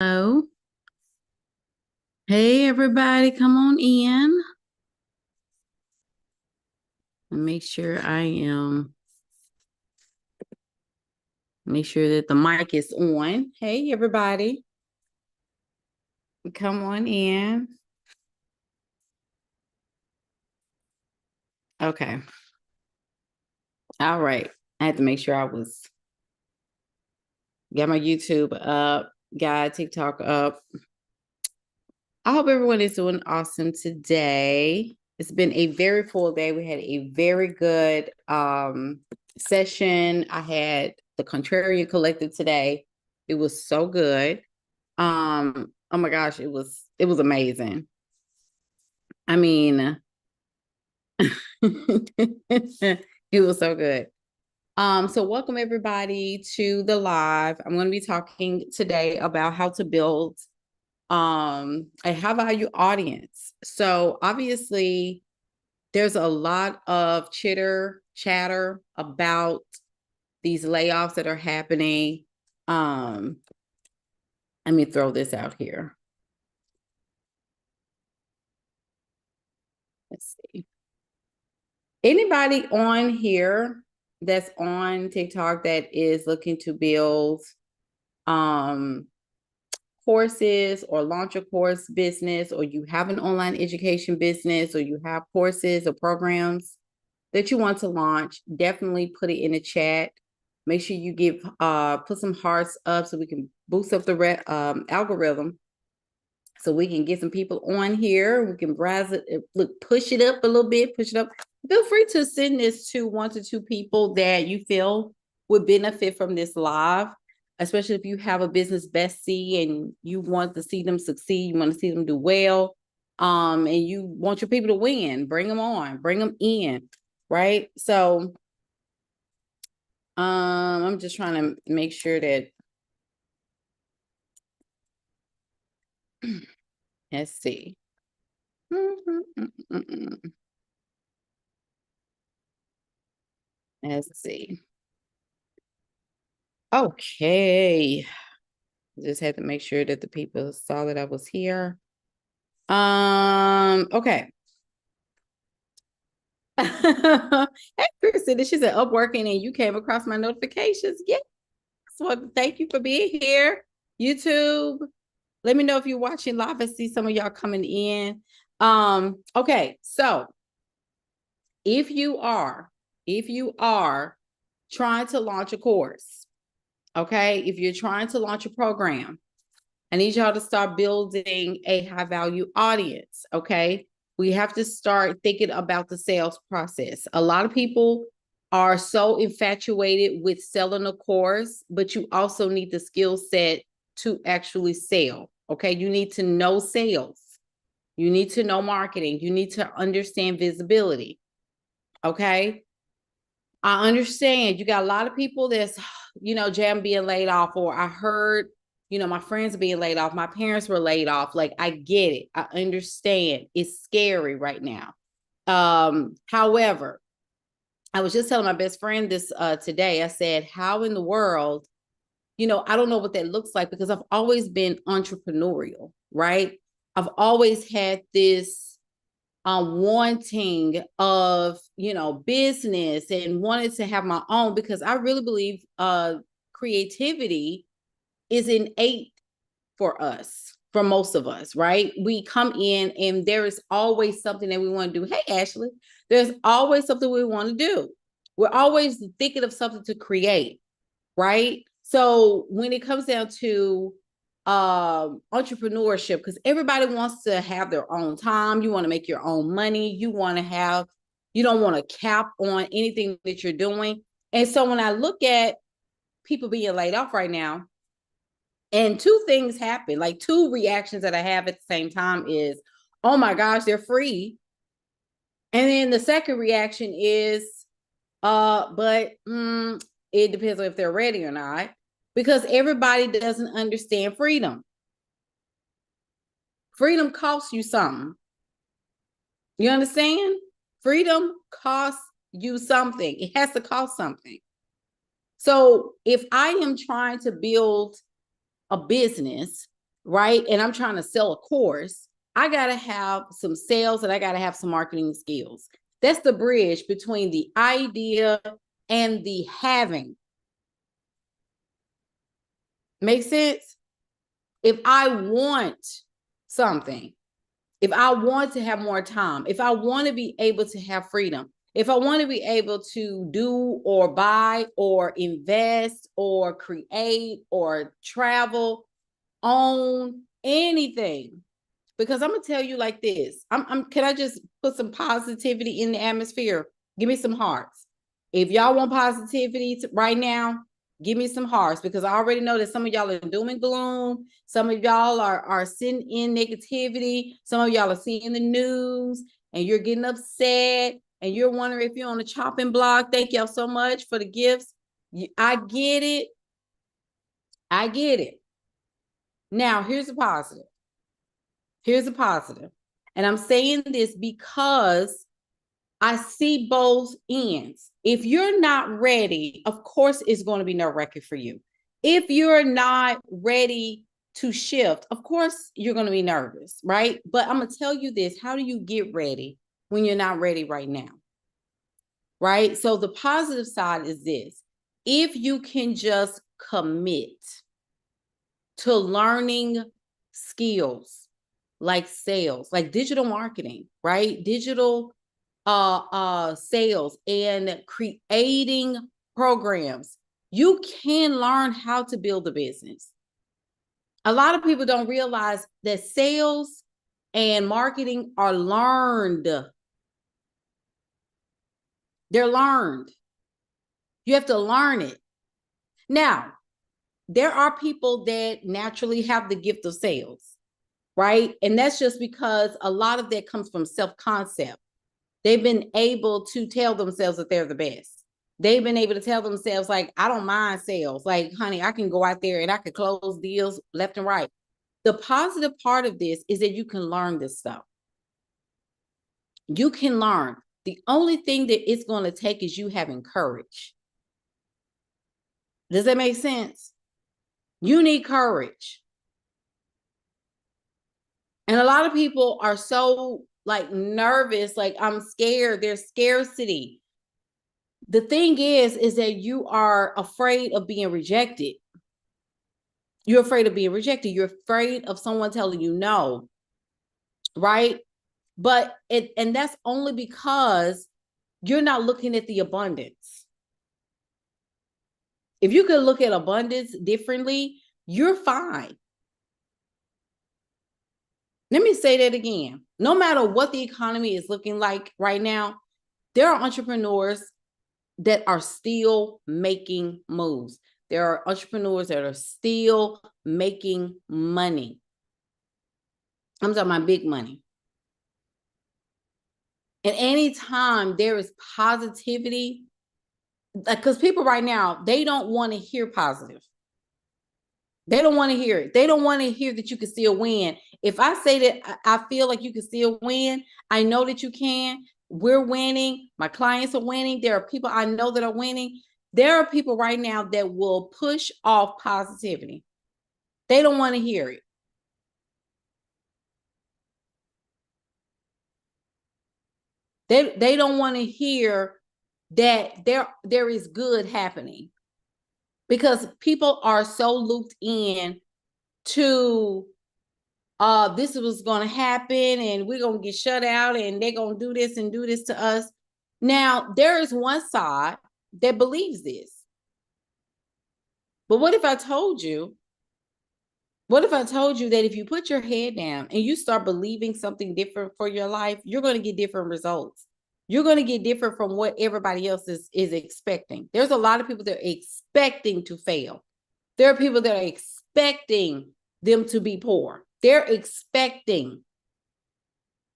Hello. Hey, everybody, come on in. Make sure make sure that the mic is on. Hey, everybody, come on in. Okay. All right. I had to make sure got my YouTube up, got TikTok up. I hope everyone is doing awesome today. It's been a very full day. We had a very good session. I had the Contrarian Collective today. It was so good. Oh my gosh, it was amazing. I mean, it was so good. So welcome everybody to the live. I'm going to be talking today about how to build a high value audience. So obviously there's a lot of chatter about these layoffs that are happening. Let me throw this out here. Let's see. Anybody on here that's on TikTok that is looking to build courses or launch a course business, or you have an online education business, or you have courses or programs that you want to launch, definitely put it in the chat. Make sure you put some hearts up so we can boost up the algorithm, so we can get some people on here. We can browse it, look, push it up a little bit, push it up. Feel free to send this to 1 to 2 people that you feel would benefit from this live, especially if you have a business bestie and you want to see them succeed, you want to see them do well, and you want your people to win. Bring them on, bring them in, right? So I'm just trying to make sure that let's see. Let's see. Okay. Just had to make sure that the people saw that I was here. Okay. Hey, Kristen, she said up working and you came across my notifications. Yes. Well, thank you for being here. YouTube. Let me know if you're watching live. I see some of y'all coming in. Okay, so if you are trying to launch a course, okay, if you're trying to launch a program, I need y'all to start building a high value audience. Okay. We have to start thinking about the sales process. A lot of people are so infatuated with selling a course, but you also need the skill set to actually sell. Okay. You need to know sales. You need to know marketing. You need to understand visibility. Okay. I understand you got a lot of people that's, Jam being laid off, or I heard, my friends being laid off. My parents were laid off. Like, I get it. I understand. It's scary right now. However, I was just telling my best friend this today. I said, how in the world, I don't know what that looks like, because I've always been entrepreneurial, right? I've always had this wanting of, business, and wanted to have my own, because I really believe creativity is innate for us, for most of us, right? We come in and there is always something that we want to do. Hey, Ashley, there's always something we want to do. We're always thinking of something to create, right? So when it comes down to entrepreneurship, because everybody wants to have their own time, you want to make your own money, you don't want to cap on anything that you're doing. And so when I look at people being laid off right now, and two things happen, like two reactions that I have at the same time is, oh my gosh, they're free. And then the second reaction is, but it depends on if they're ready or not, because everybody doesn't understand freedom. Freedom costs you something. You understand? Freedom costs you something. It has to cost something. So if I am trying to build a business, right? And I'm trying to sell a course, I got to have some sales and I got to have some marketing skills. That's the bridge between the idea and the having. Make sense? If I want something, if I want to have more time, if I want to be able to have freedom, if I want to be able to do or buy or invest or create or travel, own anything, because I'm gonna tell you like this. Can I just put some positivity in the atmosphere? Give me some hearts. If y'all want positivity right now, give me some hearts, because I already know that some of y'all are doom and gloom. Some of y'all are sitting in negativity. Some of y'all are seeing the news and you're getting upset and you're wondering if you're on the chopping block. Thank y'all so much for the gifts. I get it. I get it. Now, here's a positive. Here's a positive. And I'm saying this because I see both ends. If you're not ready, of course, it's going to be nerve-wracking for you. If you're not ready to shift, of course, you're going to be nervous, right? But I'm going to tell you this. How do you get ready when you're not ready right now? Right? So the positive side is this. If you can just commit to learning skills like sales, like digital marketing, right? Digital sales and creating programs, you can learn how to build a business. A lot of people don't realize that sales and marketing are learned. They're learned. You have to learn it. Now, there are people that naturally have the gift of sales, right? And that's just because a lot of that comes from self-concept. They've been able to tell themselves that they're the best. They've been able to tell themselves, like, I don't mind sales. Like, honey, I can go out there and I can close deals left and right. The positive part of this is that you can learn this stuff. You can learn. The only thing that it's going to take is you having courage. Does that make sense? You need courage. And a lot of people are so like nervous, like I'm scared. There's scarcity. The thing is that you are afraid of being rejected. You're afraid of being rejected. You're afraid of someone telling you no, right? But and that's only because you're not looking at the abundance. If you could look at abundance differently, you're fine. Let me say that again. No matter what the economy is looking like right now, there are entrepreneurs that are still making moves. There are entrepreneurs that are still making money. I'm talking about big money. And anytime there is positivity, because people right now, they don't want to hear positive. They don't want to hear it. They don't want to hear that you can still win. If I say that I feel like you can still win, I know that you can. We're winning. My clients are winning. There are people I know that are winning. There are people right now that will push off positivity. They don't want to hear it. They don't want to hear that there is good happening, because people are so looped in to this was going to happen and we're going to get shut out and they're going to do this and do this to us. Now, there is one side that believes this. But what if I told you that if you put your head down and you start believing something different for your life, you're going to get different results. You're going to get different from what everybody else is expecting. There's a lot of people that are expecting to fail. There are people that are expecting them to be poor. They're expecting.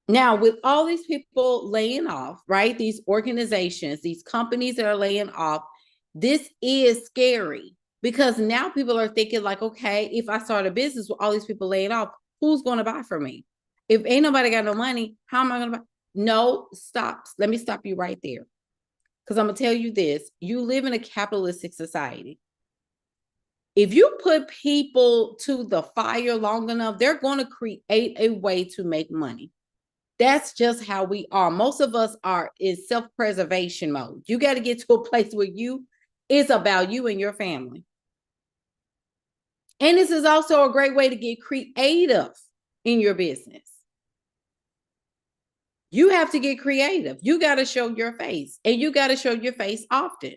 Now, with all these people laying off, right? These organizations, these companies that are laying off, this is scary, because now people are thinking like, okay, if I start a business with all these people laying off, who's going to buy from me? If ain't nobody got no money, how am I going to buy? No, stop. Let me stop you right there. Because I'm going to tell you this. You live in a capitalistic society. If you put people to the fire long enough, they're going to create a way to make money. That's just how we are. Most of us are in self-preservation mode. You got to get to a place where it's about you and your family. And this is also a great way to get creative in your business. You have to get creative. You got to show your face, and you got to show your face often.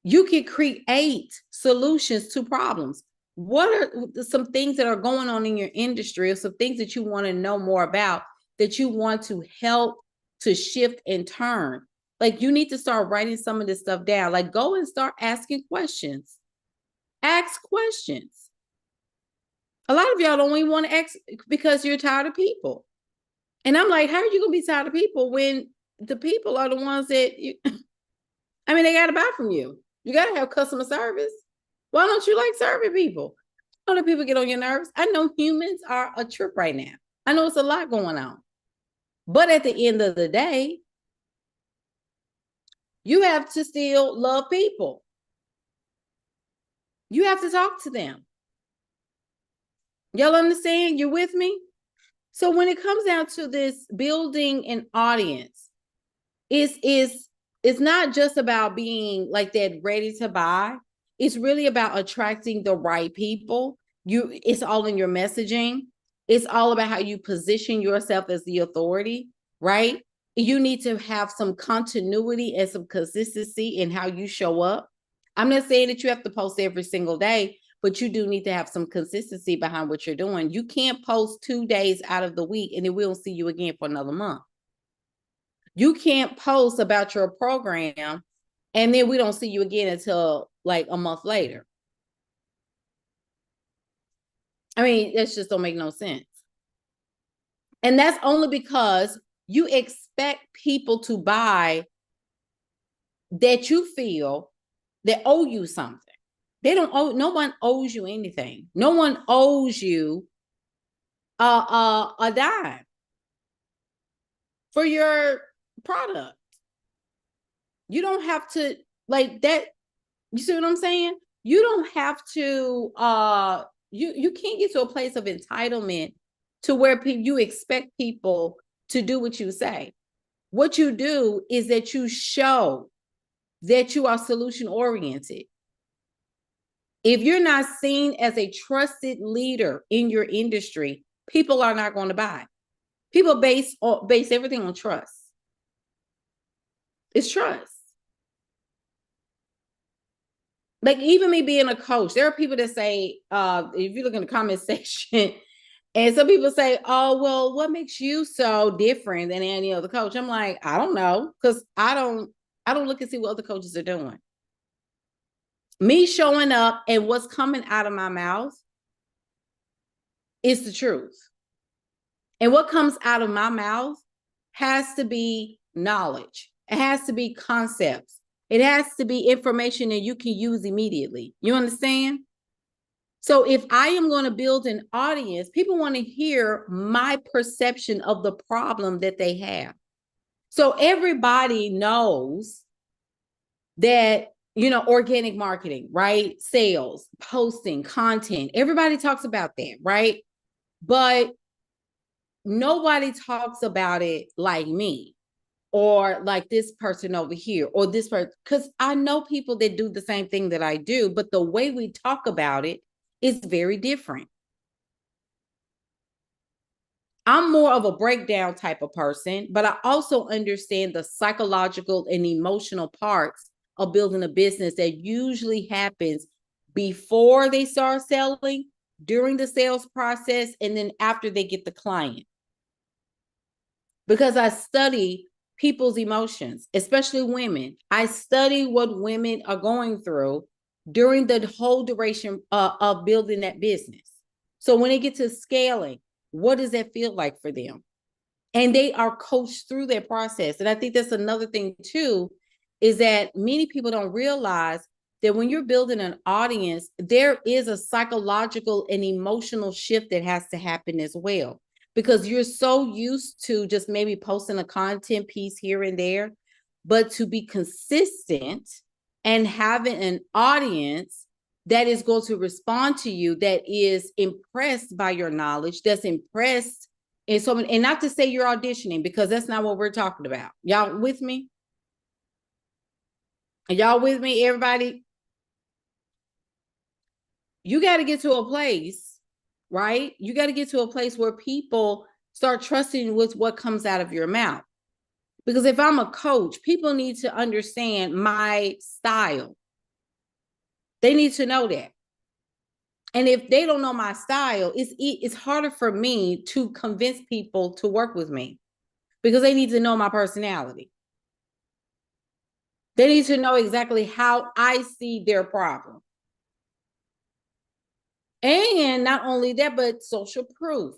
You can create solutions to problems. What are some things that are going on in your industry, or some things that you want to know more about, that you want to help to shift and turn? Like, you need to start writing some of this stuff down. Like, go and start asking questions. Ask questions. A lot of y'all don't even want to ask because you're tired of people. And I'm like, how are you going to be tired of people when the people are the ones that they got to buy from you? You got to have customer service. Why don't you like serving people? I know people get on your nerves. I know humans are a trip right now. I know it's a lot going on. But at the end of the day, you have to still love people. You have to talk to them. Y'all understand? You're with me? So when it comes down to this building an audience, it's not just about being like that ready to buy. It's really about attracting the right people. It's all in your messaging. It's all about how you position yourself as the authority, right? You need to have some continuity and some consistency in how you show up. I'm not saying that you have to post every single day, but you do need to have some consistency behind what you're doing. You can't post 2 days out of the week and then we'll see you again for another month. You can't post about your program and then we don't see you again until like a month later. That just don't make no sense. And that's only because you expect people to buy that you feel that owe you something. No one owes you anything. No one owes you a dime for your product. You don't have to like that. You see what I'm saying? You don't have to, you can't get to a place of entitlement to where you expect people to do what you say. What you do is that you show that you are solution oriented. If you're not seen as a trusted leader in your industry, people are not going to buy. People base everything on trust. It's trust. Like, even me being a coach, there are people that say, if you look in the comment section, and some people say, oh, well, what makes you so different than any other coach? I'm like, I don't know, because I don't look and see what other coaches are doing. Me showing up and what's coming out of my mouth is the truth. And what comes out of my mouth has to be knowledge. It has to be concepts. It has to be information that you can use immediately. You understand? So if I am going to build an audience, people want to hear my perception of the problem that they have. So everybody knows that, organic marketing, right? Sales, posting, content. Everybody talks about that, right? But nobody talks about it like me, or like this person over here, or this person, because I know people that do the same thing that I do, but the way we talk about it is very different. I'm more of a breakdown type of person, but I also understand the psychological and emotional parts of building a business that usually happens before they start selling, during the sales process, and then after they get the client. Because I study people's emotions, especially women. I study what women are going through during the whole duration of building that business. So when they get to scaling, what does that feel like for them? And they are coached through that process. And I think that's another thing too, is that many people don't realize that when you're building an audience, there is a psychological and emotional shift that has to happen as well. Because you're so used to just maybe posting a content piece here and there, but to be consistent and having an audience that is going to respond to you, that is impressed by your knowledge, that's impressed in so many, and not to say you're auditioning, because that's not what we're talking about. Y'all with me? Are y'all with me, everybody? You got to get to a place, right? You got to get to a place where people start trusting with what comes out of your mouth. Because if I'm a coach, people need to understand my style. They need to know that. And if they don't know my style, it's harder for me to convince people to work with me, because they need to know my personality. They need to know exactly how I see their problem. And not only that, but social proof,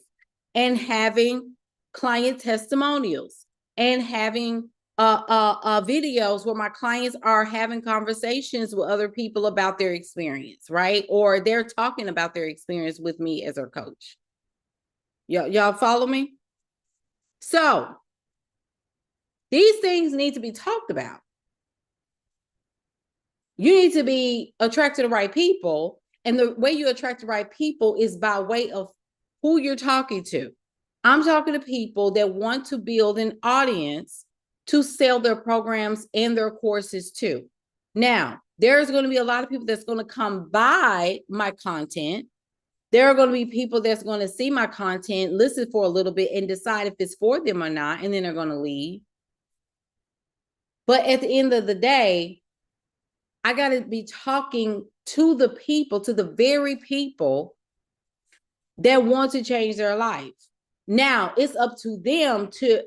and having client testimonials, and having videos where my clients are having conversations with other people about their experience, right? Or they're talking about their experience with me as their coach. Y'all follow me? So these things need to be talked about. You need to be attracted to the right people. And the way you attract the right people is by way of who you're talking to. I'm talking to people that want to build an audience to sell their programs and their courses to. Now, there's going to be a lot of people that's going to come by my content. There are going to be people that's going to see my content, listen for a little bit, and decide if it's for them or not, and then they're going to leave. But at the end of the day, I got to be talking to the people, to the very people that want to change their life. Now, it's up to them to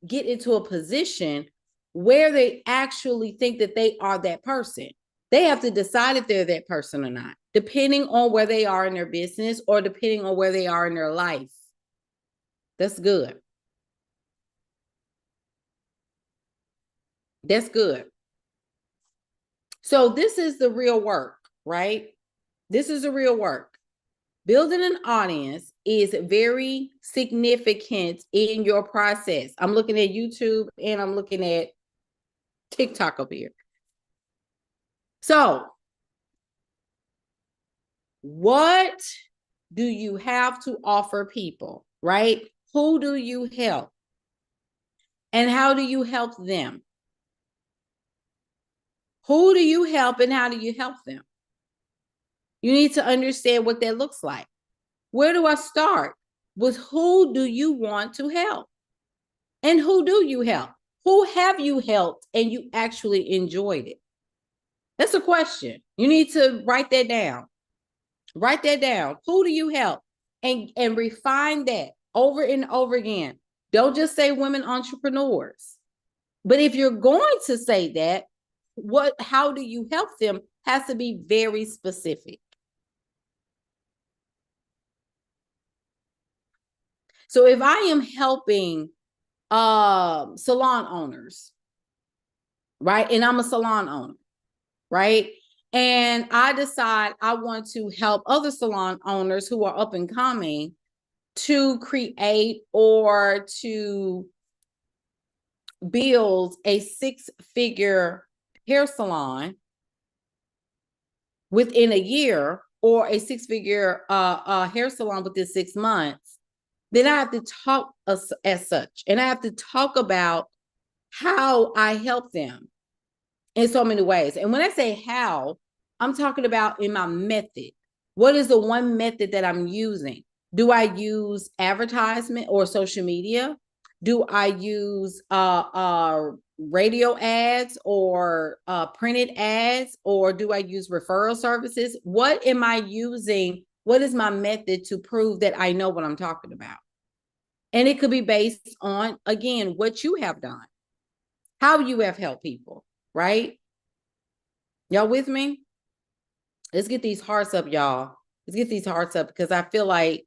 get into a position where they actually think that they are that person. They have to decide if they're that person or not, depending on where they are in their business or depending on where they are in their life. That's good. That's good. So this is the real work, right? This is the real work. Building an audience is very significant in your process. I'm looking at YouTube and I'm looking at TikTok up here. So, what do you have to offer people, right? Who do you help? And how do you help them? Who do you help and how do you help them? You need to understand what that looks like. Where do I start? With who do you want to help? And who do you help? Who have you helped and you actually enjoyed it? That's a question. You need to write that down. Write that down. Who do you help? And refine that over and over again. Don't just say women entrepreneurs. But if you're going to say that, how do you help them has to be very specific. So if I am helping salon owners, right? And I'm a salon owner, right? And I decide I want to help other salon owners who are up and coming to create or to build a 6-figure hair salon within a year, or a 6-figure hair salon within 6 months, then I have to talk as such. And I have to talk about how I help them in so many ways. And when I say how, I'm talking about in my method. What is the one method that I'm using? Do I use advertisement or social media? Do I use radio ads or printed ads? Or do I use referral services? What am I using? What is my method to prove that I know what I'm talking about? And it could be based on, again, what you have done, how you have helped people, right? Y'all with me? Let's get these hearts up, y'all. Let's get these hearts up, because I feel like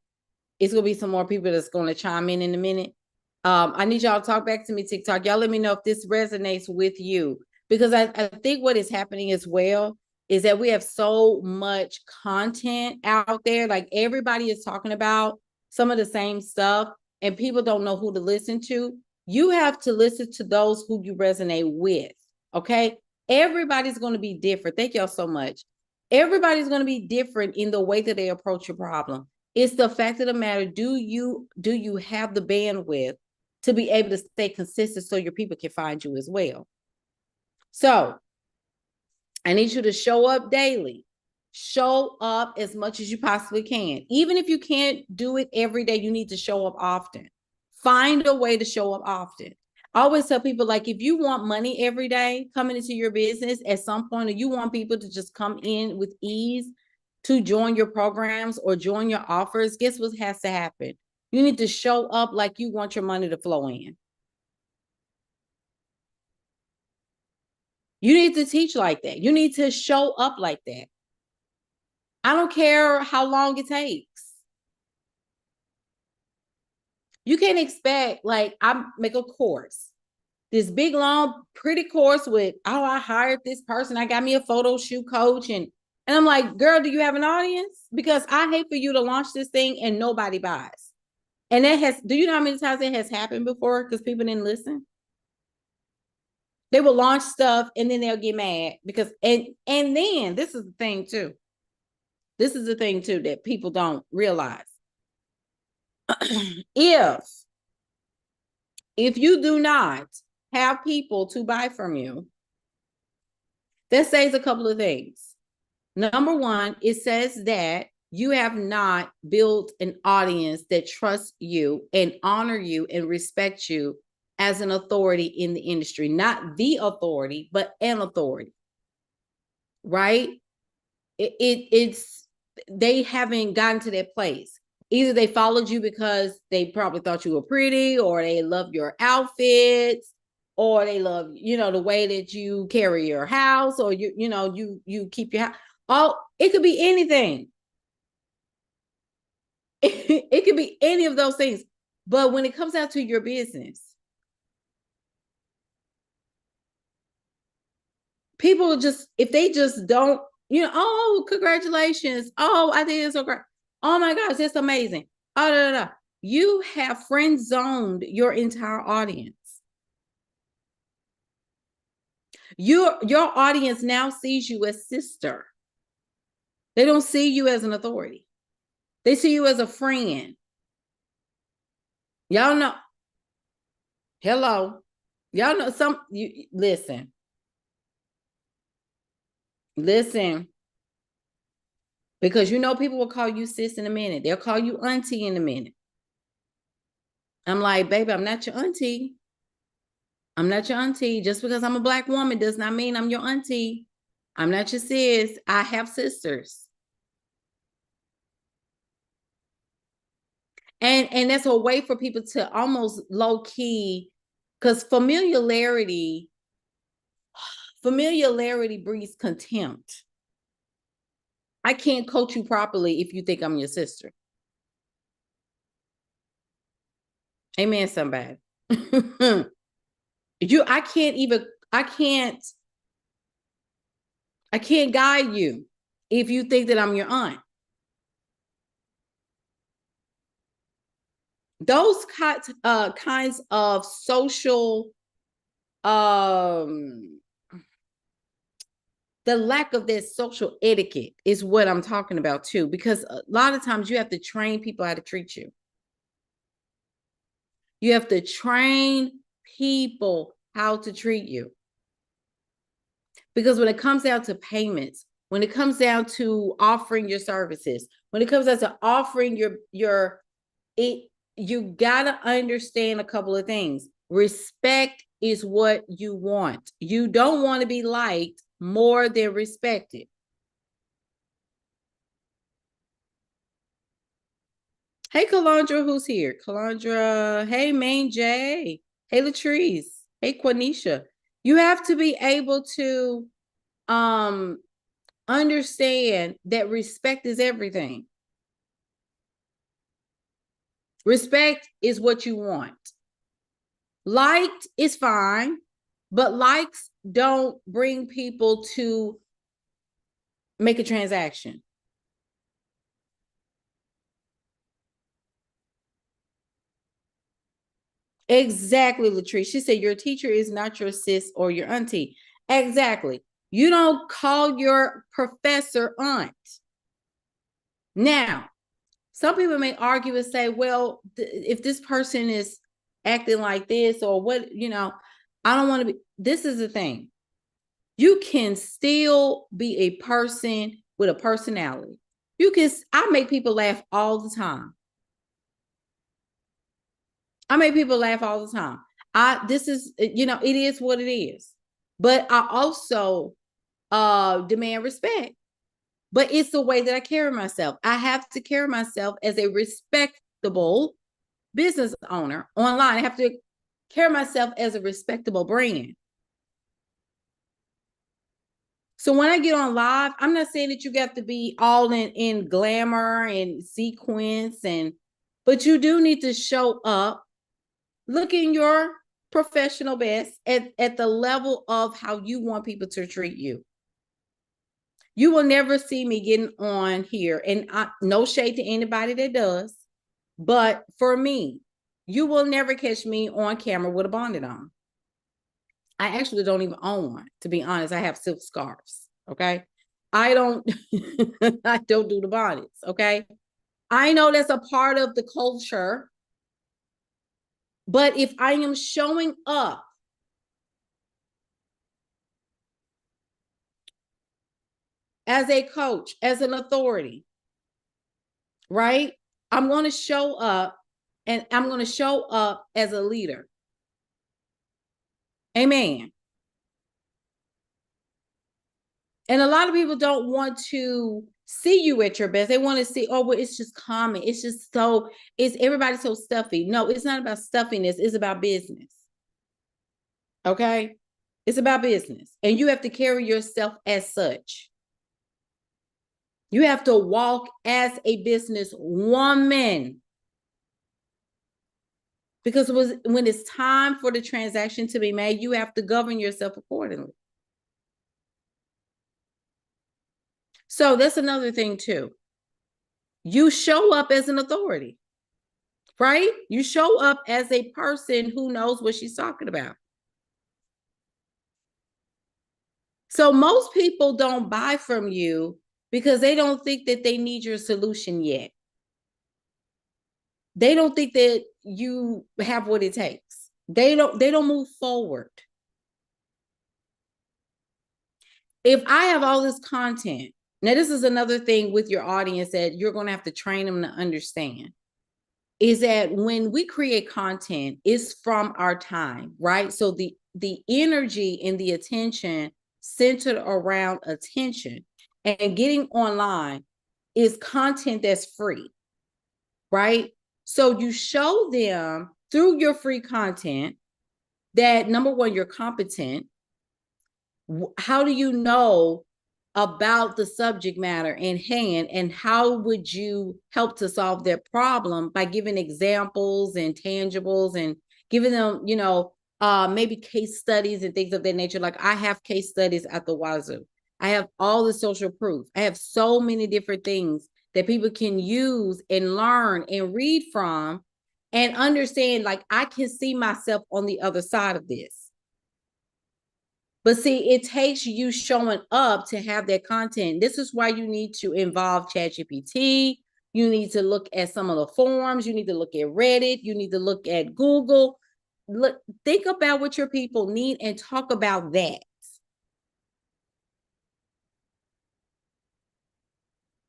it's going to be some more people that's going to chime in a minute. I need y'all to talk back to me, TikTok. Y'all let me know if this resonates with you, because I think what is happening as well is that we have so much content out there. Like, everybody is talking about some of the same stuff and people don't know who to listen to. You have to listen to those who you resonate with. Okay. Everybody's going to be different. Thank y'all so much. Everybody's going to be different in the way that they approach your problem. It's the fact of the matter, do you have the bandwidth to be able to stay consistent so your people can find you as well? So I need you to show up daily. Show up as much as you possibly can. Even if you can't do it every day, you need to show up often. Find a way to show up often. I always tell people, like, if you want money every day coming into your business at some point, or you want people to just come in with ease to join your programs or join your offers, guess what has to happen? You need to show up like you want your money to flow in. You need to teach like that. You need to show up like that. I don't care how long it takes. You can't expect, like, I make a course, this big, long, pretty course with, oh, I hired this person. I got me a photo shoot coach. And I'm like, girl, do you have an audience? Because I hate for you to launch this thing and nobody buys. And that has, do you know how many times it has happened before? Because people didn't listen. They will launch stuff and then they'll get mad because, and then this is the thing too. This is the thing too that people don't realize. If you do not have people to buy from you, that says a couple of things. Number one, it says that you have not built an audience that trusts you and honor you and respect you as an authority in the industry. Not the authority, but an authority, right? It's they haven't gotten to that place. Either they followed you because they probably thought you were pretty, or they love your outfits, or they love, the way that you carry your house, or you keep your house. Oh, it could be anything. It could be any of those things. But when it comes out to your business, people just, if they just don't, oh, congratulations. Oh, I did so great. Oh my gosh, it's amazing. Oh, you have friend zoned your entire audience. Your audience now sees you as sister. They don't see you as an authority. They see you as a friend. Y'all know. Hello. Y'all know listen. Listen. Because people will call you sis in a minute. They'll call you auntie in a minute. I'm like, baby, I'm not your auntie. I'm not your auntie. Just because I'm a Black woman does not mean I'm your auntie. I'm not your sis. I have sisters. And that's a way for people to almost low key, because familiarity breeds contempt. I can't coach you properly if you think I'm your sister. Amen, somebody. I can't guide you if you think that I'm your aunt. Those kinds of social, the lack of that social etiquette is what I'm talking about too, because a lot of times you have to train people how to treat you. You have to train people how to treat you. Because when it comes down to payments, when it comes down to offering your services, when it comes down to offering you gotta understand a couple of things. Respect is what you want. You don't want to be liked more than respected. Hey, Calandra, who's here? Calandra. Hey, Main J. Hey, Latrice. Hey, Quanisha. You have to be able to understand that respect is everything. Respect is what you want. Liked is fine, but likes don't bring people to make a transaction. Exactly, Latrice. She said your teacher is not your sis or your auntie. Exactly. You don't call your professor aunt. Now, some people may argue and say, well, if this person is acting like this or what, I don't want to be. This is the thing. You can still be a person with a personality. I make people laugh all the time. This is, it is what it is. But I also demand respect. But it's the way that I carry myself. I have to carry myself as a respectable business owner online. I have to carry myself as a respectable brand. So when I get on live, I'm not saying that you got to be all in glamour and sequence, but you do need to show up looking your professional best at the level of how you want people to treat you. You will never see me getting on here, and no shade to anybody that does, but for me, you will never catch me on camera with a bonnet on. I actually don't even own one, to be honest. I have silk scarves, okay? I don't do the bonnets, okay? I know that's a part of the culture, but if I am showing up as a coach, as an authority, right? I'm going to show up, and I'm going to show up as a leader. Amen. And a lot of people don't want to see you at your best. They want to see, oh, well, it's just common. It's just everybody's so stuffy. No, it's not about stuffiness. It's about business. Okay? It's about business. And you have to carry yourself as such. You have to walk as a business woman. Because when it's time for the transaction to be made, you have to govern yourself accordingly. So that's another thing too. You show up as an authority, right? You show up as a person who knows what she's talking about. So most people don't buy from you because they don't think that they need your solution yet. They don't think that you have what it takes. They don't move forward. If I have all this content, now this is another thing with your audience that you're going to have to train them to understand, is that when we create content, it's from our time, right? So the energy and the attention centered around attention and getting online is content that's free, right? So you show them through your free content that, number one, you're competent. How do you know about the subject matter in hand, and how would you help to solve their problem by giving examples and tangibles and giving them, maybe case studies and things of that nature? Like I have case studies at the wazoo. I have all the social proof. I have so many different things that people can use and learn and read from and understand, like I can see myself on the other side of this. But see, it takes you showing up to have that content. This is why you need to involve ChatGPT. You need to look at some of the forums. You need to look at Reddit. You need to look at Google. Think about what your people need and talk about that.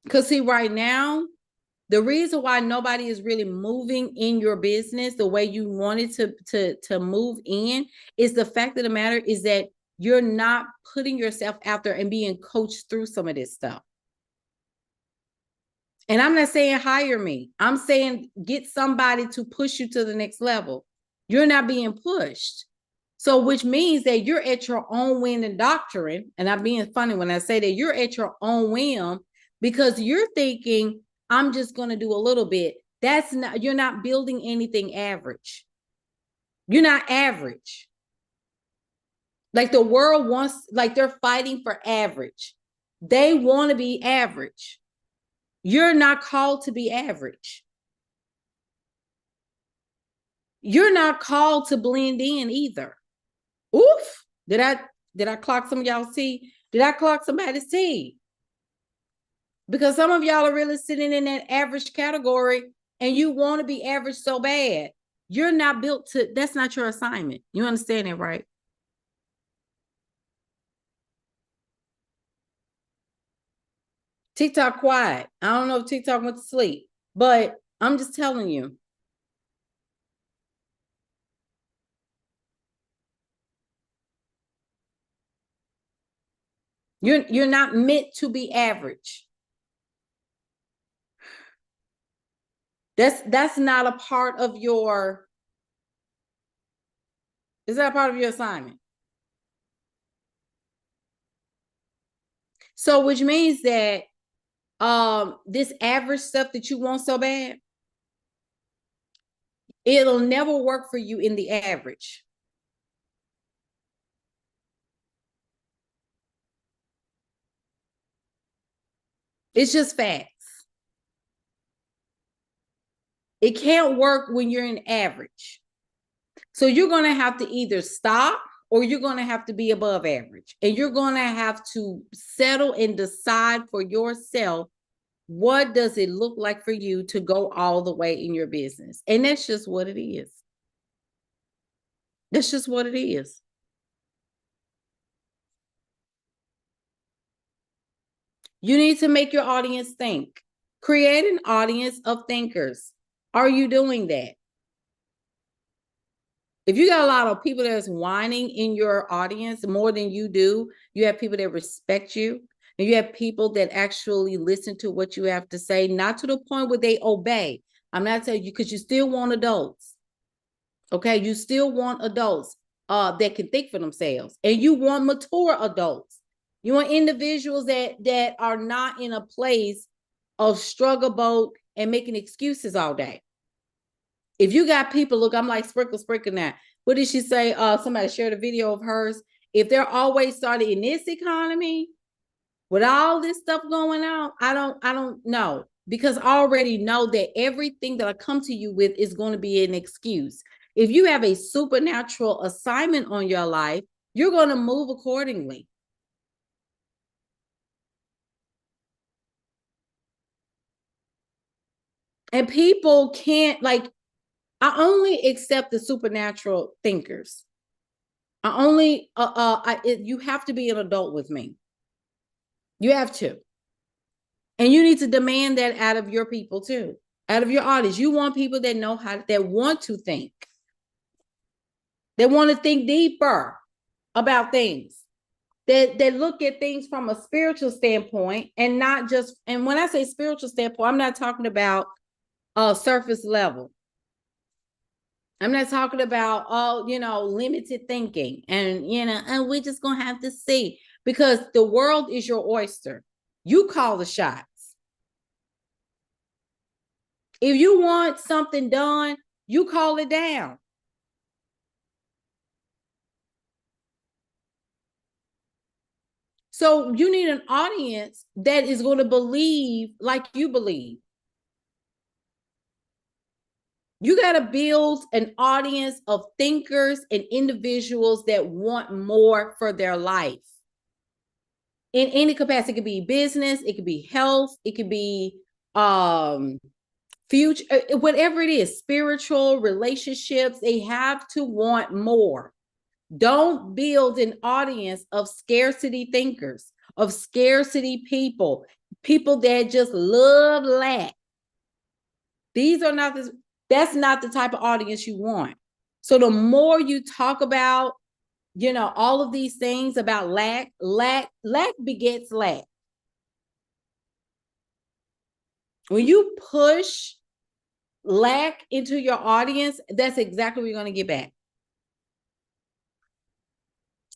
Because see, right now, the reason why nobody is really moving in your business the way you wanted to move in is the fact of the matter is that you're not putting yourself out there and being coached through some of this stuff. And I'm not saying hire me. I'm saying get somebody to push you to the next level. You're not being pushed. So which means that you're at your own whim and doctrine. And I'm being funny when I say that you're at your own whim because you're thinking, I'm just going to do a little bit. You're not building anything average. You're not average. Like the world wants, like they're fighting for average. They want to be average. You're not called to be average. You're not called to blend in either. Oof. Did I clock some of y'all see? Did I clock somebody's teeth? Because some of y'all are really sitting in that average category and you want to be average so bad. You're not built to, that's not your assignment. You understand that, right? TikTok quiet. I don't know if TikTok went to sleep, but I'm just telling you. You're not meant to be average. That's not a part of your, is that a part of your assignment? So which means that this average stuff that you want so bad, it'll never work for you in the average. It's just facts. It can't work when you're in average. So you're going to have to either stop or you're going to have to be above average. And you're going to have to settle and decide for yourself, what does it look like for you to go all the way in your business? And that's just what it is. That's just what it is. You need to make your audience think. Create an audience of thinkers. Are you doing that? If you got a lot of people that's whining in your audience more than you do, you have people that respect you, and you have people that actually listen to what you have to say, not to the point where they obey. I'm not telling you, because you still want adults. Okay, you still want adults that can think for themselves, and you want mature adults. You want individuals that are not in a place of struggle boat and making excuses all day. If you got people, look, I'm like sprinkle now. What did she say? Somebody shared a video of hers. If they're always started in this economy with all this stuff going on, I don't know, because I already know that everything that I come to you with is going to be an excuse. If you have a supernatural assignment on your life, you're going to move accordingly. And people can't, like, I only accept the supernatural thinkers. I only, you have to be an adult with me. You have to. And you need to demand that out of your people too, out of your audience. You want people that know how, that want to think. They want to think deeper about things. That look at things from a spiritual standpoint, and not just, and when I say spiritual standpoint, I'm not talking about surface level. I'm not talking about, limited thinking and, and we're just going to have to see, because the world is your oyster. You call the shots. If you want something done, you call it down. So you need an audience that is going to believe like you believe. You got to build an audience of thinkers and individuals that want more for their life. In any capacity. It could be business, it could be health, it could be future, whatever it is, spiritual relationships. They have to want more. Don't build an audience of scarcity thinkers, of scarcity people, people that just love lack. These are not this, that's not the type of audience you want. So the more you talk about, all of these things about lack begets lack. When you push lack into your audience, that's exactly what you're going to get back.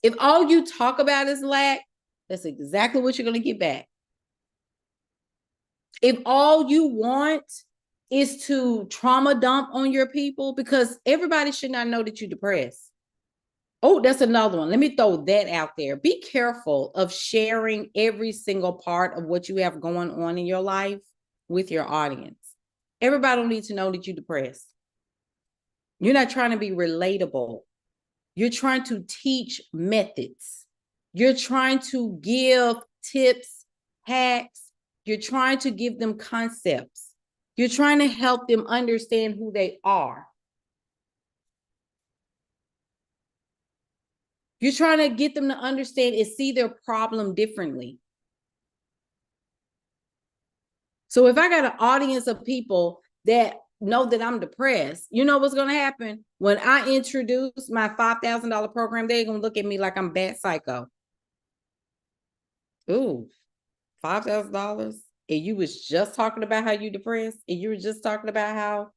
If all you talk about is lack, that's exactly what you're going to get back. If all you want is to trauma dump on your people, because everybody should not know that you're depressed. Oh, that's another one. Let me throw that out there. Be careful of sharing every single part of what you have going on in your life with your audience. Everybody don't need to know that you're depressed. You're not trying to be relatable. You're trying to teach methods. You're trying to give tips, hacks. You're trying to give them concepts. You're trying to help them understand who they are. You're trying to get them to understand and see their problem differently. So if I got an audience of people that know that I'm depressed, you know what's going to happen? When I introduce my $5,000 program, they're going to look at me like I'm bad psycho. Ooh, $5,000? And you was just talking about how you depressed, and you were just talking about how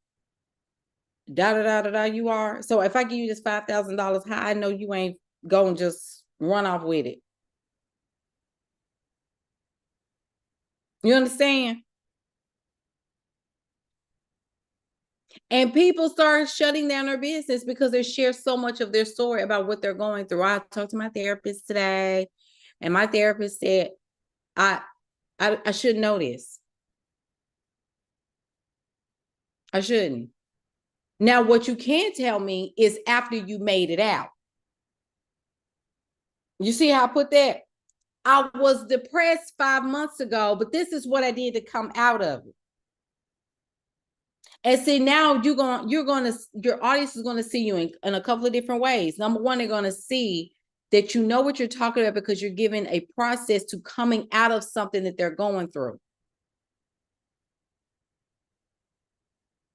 da you are. So if I give you this $5,000, how I know you ain't going to just run off with it? You understand? And people start shutting down their business because they share so much of their story about what they're going through. I talked to my therapist today, and my therapist said, I shouldn't know this. I shouldn't. Now, what you can tell me is after you made it out. You see how I put that? I was depressed 5 months ago, but this is what I did to come out of it. And see, now your audience is going to see you in a couple of different ways. Number one, they're going to see that you know what you're talking about because you're giving a process to coming out of something that they're going through.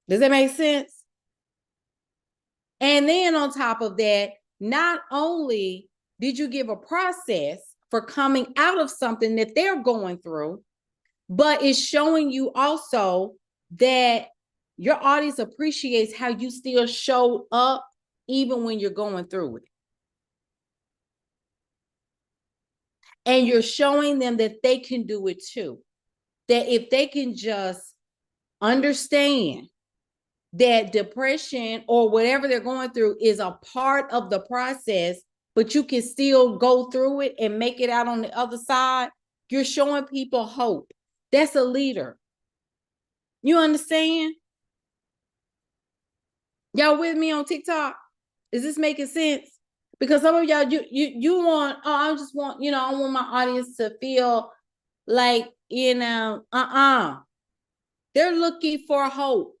Does that make sense? And then on top of that, not only did you give a process for coming out of something that they're going through, but it's showing you also that your audience appreciates how you still show up even when you're going through it. And you're showing them that they can do it too. That if they can just understand that depression or whatever they're going through is a part of the process, but you can still go through it and make it out on the other side, you're showing people hope. That's a leader. You understand? Y'all with me on TikTok? Is this making sense? Because some of y'all, you want, oh, I just want, I want my audience to feel like, they're looking for hope.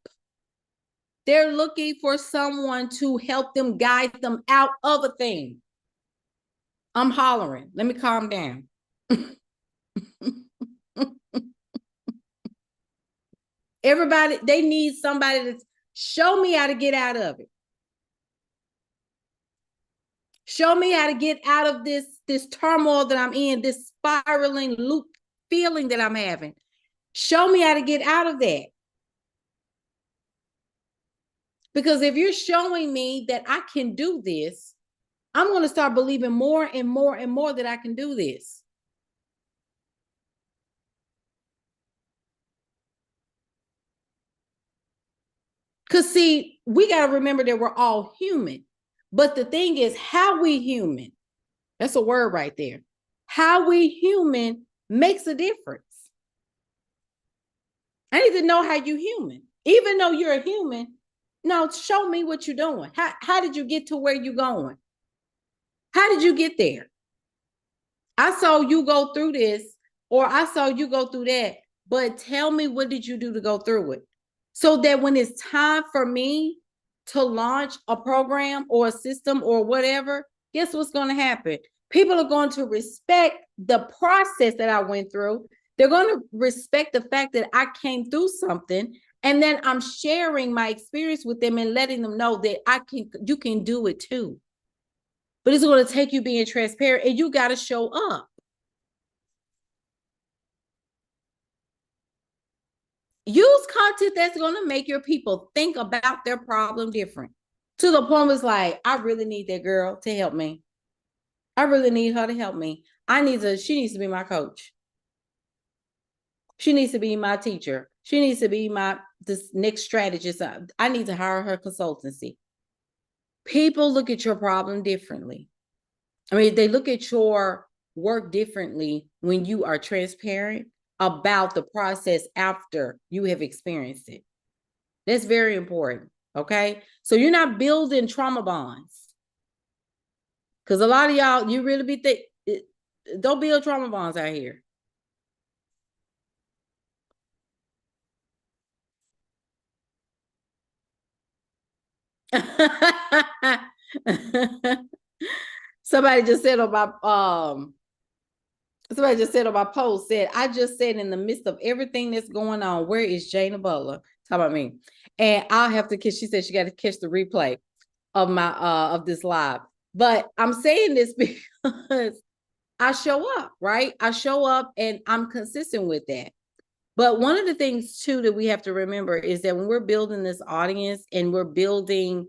They're looking for someone to help them, guide them out of a thing. I'm hollering. Let me calm down. Everybody, they need somebody to show me how to get out of it. Show me how to get out of this turmoil that I'm in, this spiraling loop feeling that I'm having. Show me how to get out of that. Because if you're showing me that I can do this, I'm going to start believing more and more and more that I can do this. Because see, we got to remember that we're all human. But the thing is, how we human, that's a word right there. How we human makes a difference. I need to know how you human. Even though you're a human, no, show me what you're doing. How did you get to where you're going? How did you get there? I saw you go through this, or I saw you go through that, but tell me, what did you do to go through it? So that when it's time for me to launch a program or a system or whatever, guess what's going to happen? People are going to respect the process that I went through. They're going to respect the fact that I came through something, and then I'm sharing my experience with them and letting them know that you can do it too. But it's going to take you being transparent, and you got to show up. Use content that's going to make your people think about their problem different. To the point where it's like, I really need that girl to help me. I really need her to help me. She needs to be my coach. She needs to be my teacher. She needs to be this next strategist. I need to hire her consultancy. People look at your problem differently. I mean, they look at your work differently when you are transparent about the process after you have experienced it. That's very important. Okay. So you're not building trauma bonds. Because a lot of y'all, you really be don't build trauma bonds out here. Somebody just said on my somebody just said on my post, said, I just said in the midst of everything that's going on, where is Jana Butler? Talk about me. And I'll have to catch, she said she got to catch the replay of my of this live. But I'm saying this because I show up, right? I show up and I'm consistent with that. But one of the things too that we have to remember is that when we're building this audience and we're building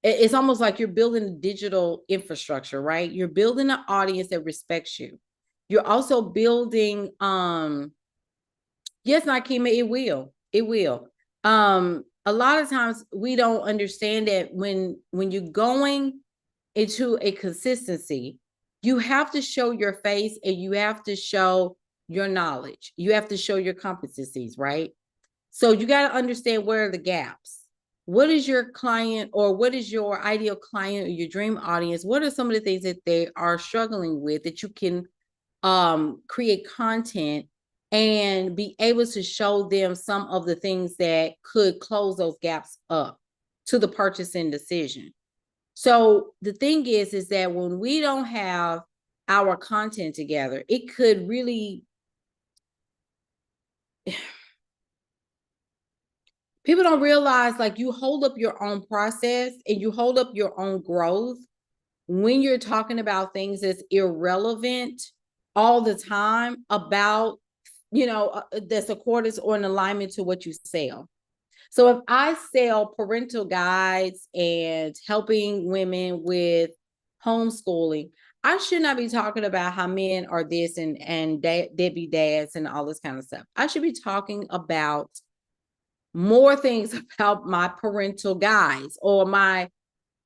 it's almost like you're building a digital infrastructure, right? You're building an audience that respects you. You're also building yes, Nakima, it will. A lot of times we don't understand that when you're going into a consistency, you have to show your face and you have to show your knowledge. You have to show your competencies, right? So you got to understand where are the gaps. What is your client, or what is your ideal client or your dream audience? What are some of the things that they are struggling with that you can create content and be able to show them some of the things that could close those gaps up to the purchasing decision. So the thing is that when we don't have our content together, it could really, people don't realize, like, you hold up your own process and you hold up your own growth when you're talking about things that's irrelevant all the time about, that's accordance or in alignment to what you sell. So if I sell parental guides and helping women with homeschooling, I should not be talking about how men are this and deadbeat dads and all this kind of stuff. I should be talking about more things about my parental guides or my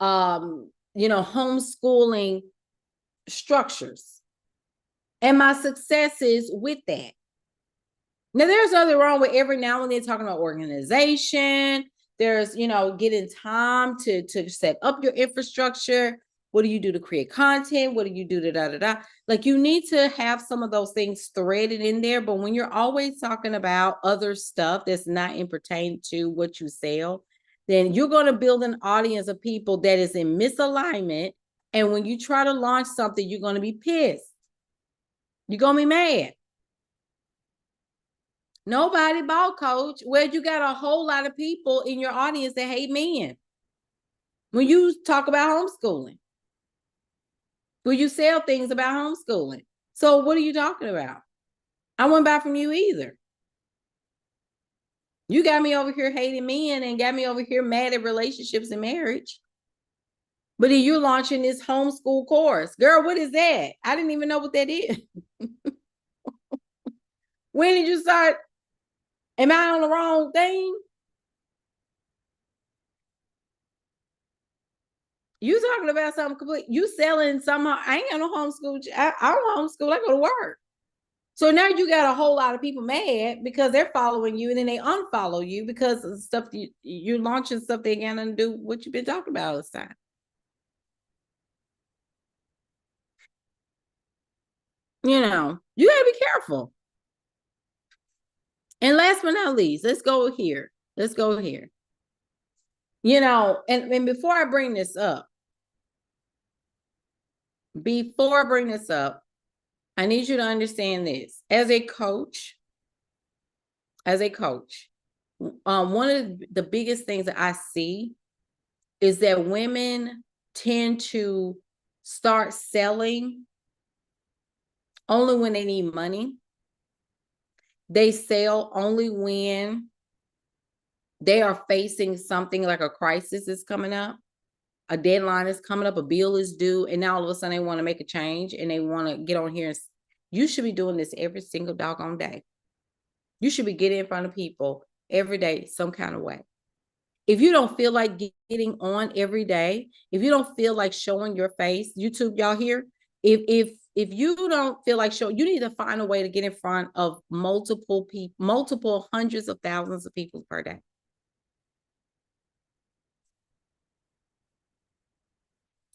homeschooling structures and my successes with that. Now, there's nothing wrong with every now and then talking about organization. There's, getting time to set up your infrastructure. What do you do to create content? What do you do to da-da-da? Like, you need to have some of those things threaded in there. But when you're always talking about other stuff that's not in pertain to what you sell, then you're going to build an audience of people that is in misalignment. And when you try to launch something, you're going to be pissed. You're going to be mad. Nobody bought, Coach. Well, you got a whole lot of people in your audience that hate men. When you talk about homeschooling, when you sell things about homeschooling. So what are you talking about? I wouldn't buy from you either. You got me over here hating men and got me over here mad at relationships and marriage. But then you're launching this homeschool course. Girl, what is that? I didn't even know what that is. When did you start? Am I on the wrong thing? You talking about something complete. You selling some. I ain't got no homeschool. I don't homeschool. I go to work. So now you got a whole lot of people mad because they're following you, and then they unfollow you because of stuff you're launching stuff they ain't gonna do what you've been talking about all this time. You gotta be careful. And last but not least, let's go here. And before I bring this up, I need you to understand this. As a coach, one of the biggest things that I see is that women tend to start selling only when they need money. They sell only when they are facing something like a crisis is coming up, a deadline is coming up, a bill is due, and now all of a sudden they want to make a change and they want to get on here. You should be doing this every single doggone day. You should be getting in front of people every day, some kind of way. If you don't feel like getting on every day, if you don't feel like showing your face, YouTube, y'all here, if you don't feel like showing, you need to find a way to get in front of multiple people, multiple hundreds of thousands of people per day.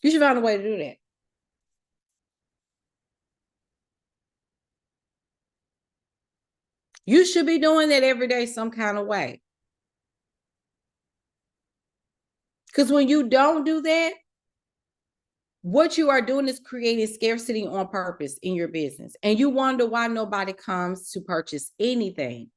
You should find a way to do that. You should be doing that every day some kind of way. Because when you don't do that, what you are doing is creating scarcity on purpose in your business. And you wonder why nobody comes to purchase anything.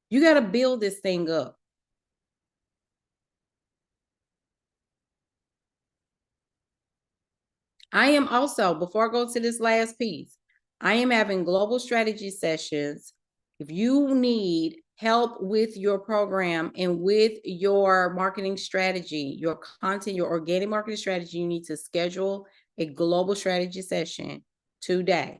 You got to build this thing up. I am also, before I go to this last piece, I am having global strategy sessions. If you need help with your program and with your marketing strategy, your content, your organic marketing strategy, you need to schedule a global strategy session today.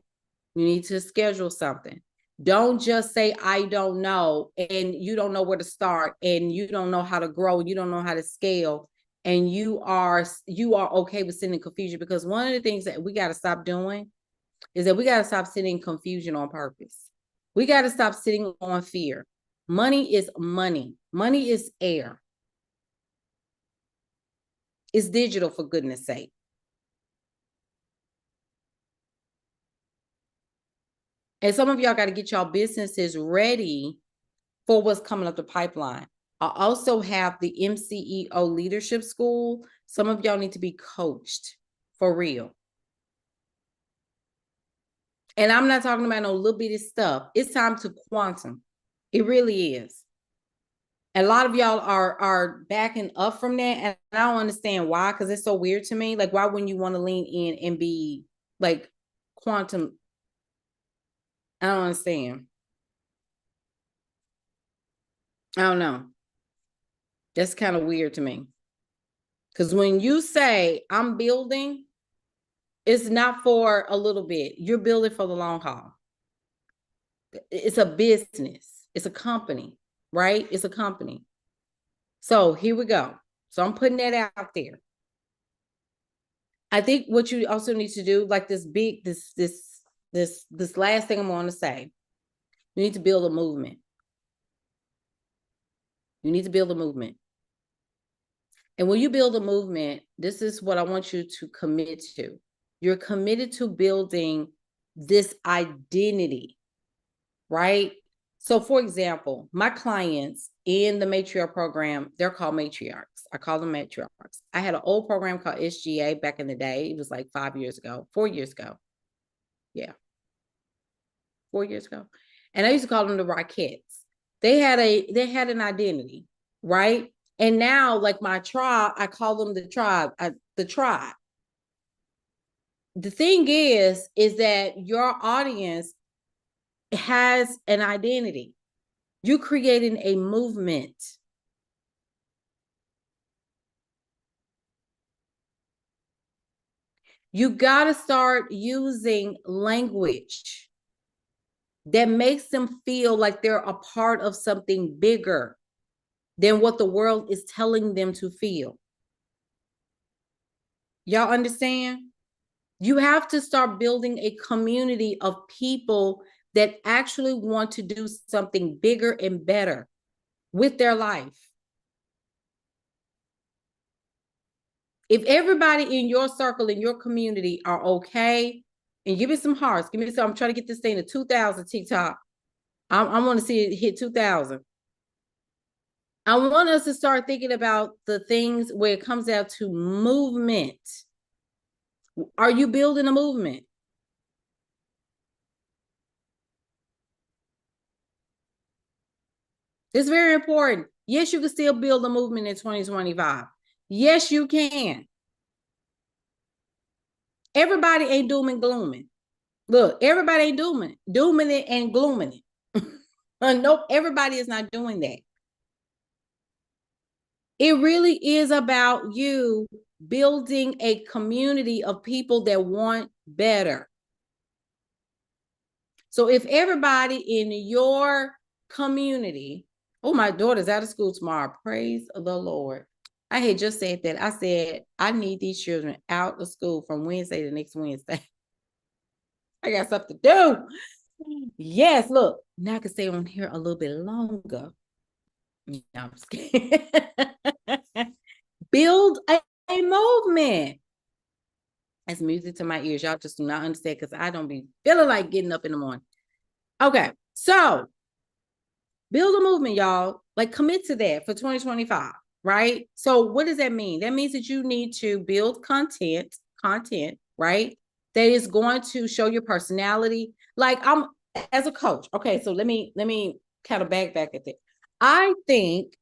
You need to schedule something. Don't just say, I don't know, and you don't know where to start, and you don't know how to grow, you don't know how to scale, and you are okay with sitting in confusion. Because one of the things that we got to stop doing is that we got to stop sitting in confusion on purpose. We got to stop sitting on fear. Money is money. Money is air. It's digital, for goodness sake. And some of y'all got to get y'all businesses ready for what's coming up the pipeline. I also have the MCEO Leadership School. Some of y'all need to be coached for real. And I'm not talking about no little bitty stuff. It's time to quantum. It really is. A lot of y'all are backing up from that, and I don't understand why, because it's so weird to me. Like, why wouldn't you want to lean in and be like quantum? I don't understand. I don't know. That's kind of weird to me. Because when you say I'm building, it's not for a little bit. You're building for the long haul. It's a business. It's a company, right? It's a company. So here we go. So I'm putting that out there. I think what you also need to do, like this last thing I'm going to say, you need to build a movement. You need to build a movement. And when you build a movement, this is what I want you to commit to. You're committed to building this identity, right? So for example, my clients in the matriarch program, they're called matriarchs. I call them matriarchs. I had an old program called SGA back in the day. It was like 4 years ago. Yeah. 4 years ago. And I used to call them the Rockettes. They had an identity, right? And now, like my tribe, I call them the tribe. The tribe. The thing is that your audience has an identity. You're creating a movement. You got to start using language that makes them feel like they're a part of something bigger than what the world is telling them to feel. Y'all understand? You have to start building a community of people that actually want to do something bigger and better with their life. If everybody in your circle, in your community are okay, and give me some hearts, give me some, I'm trying to get this thing to 2,000 TikTok. I want to see it hit 2,000. I want us to start thinking about the things where it comes out to movement. Are you building a movement? It's very important. Yes, you can still build a movement in 2025. Yes, you can. Everybody ain't doom and glooming. Look, everybody ain't dooming it and glooming it. Nope, everybody is not doing that. It really is about you building a community of people that want better. So if everybody in your community, oh, my daughter's out of school tomorrow. Praise the Lord. I had just said that. I said, I need these children out of school from Wednesday to next Wednesday. I got stuff to do. Yes, look, now I can stay on here a little bit longer. Yeah, I'm just kidding. Build a movement. That's music to my ears. Y'all just do not understand because I don't be feeling like getting up in the morning. Okay, so build a movement, y'all. Like commit to that for 2025, right? So what does that mean? That means that you need to build content, right? That is going to show your personality. Like I'm as a coach. Okay, so let me kind of back at that. I think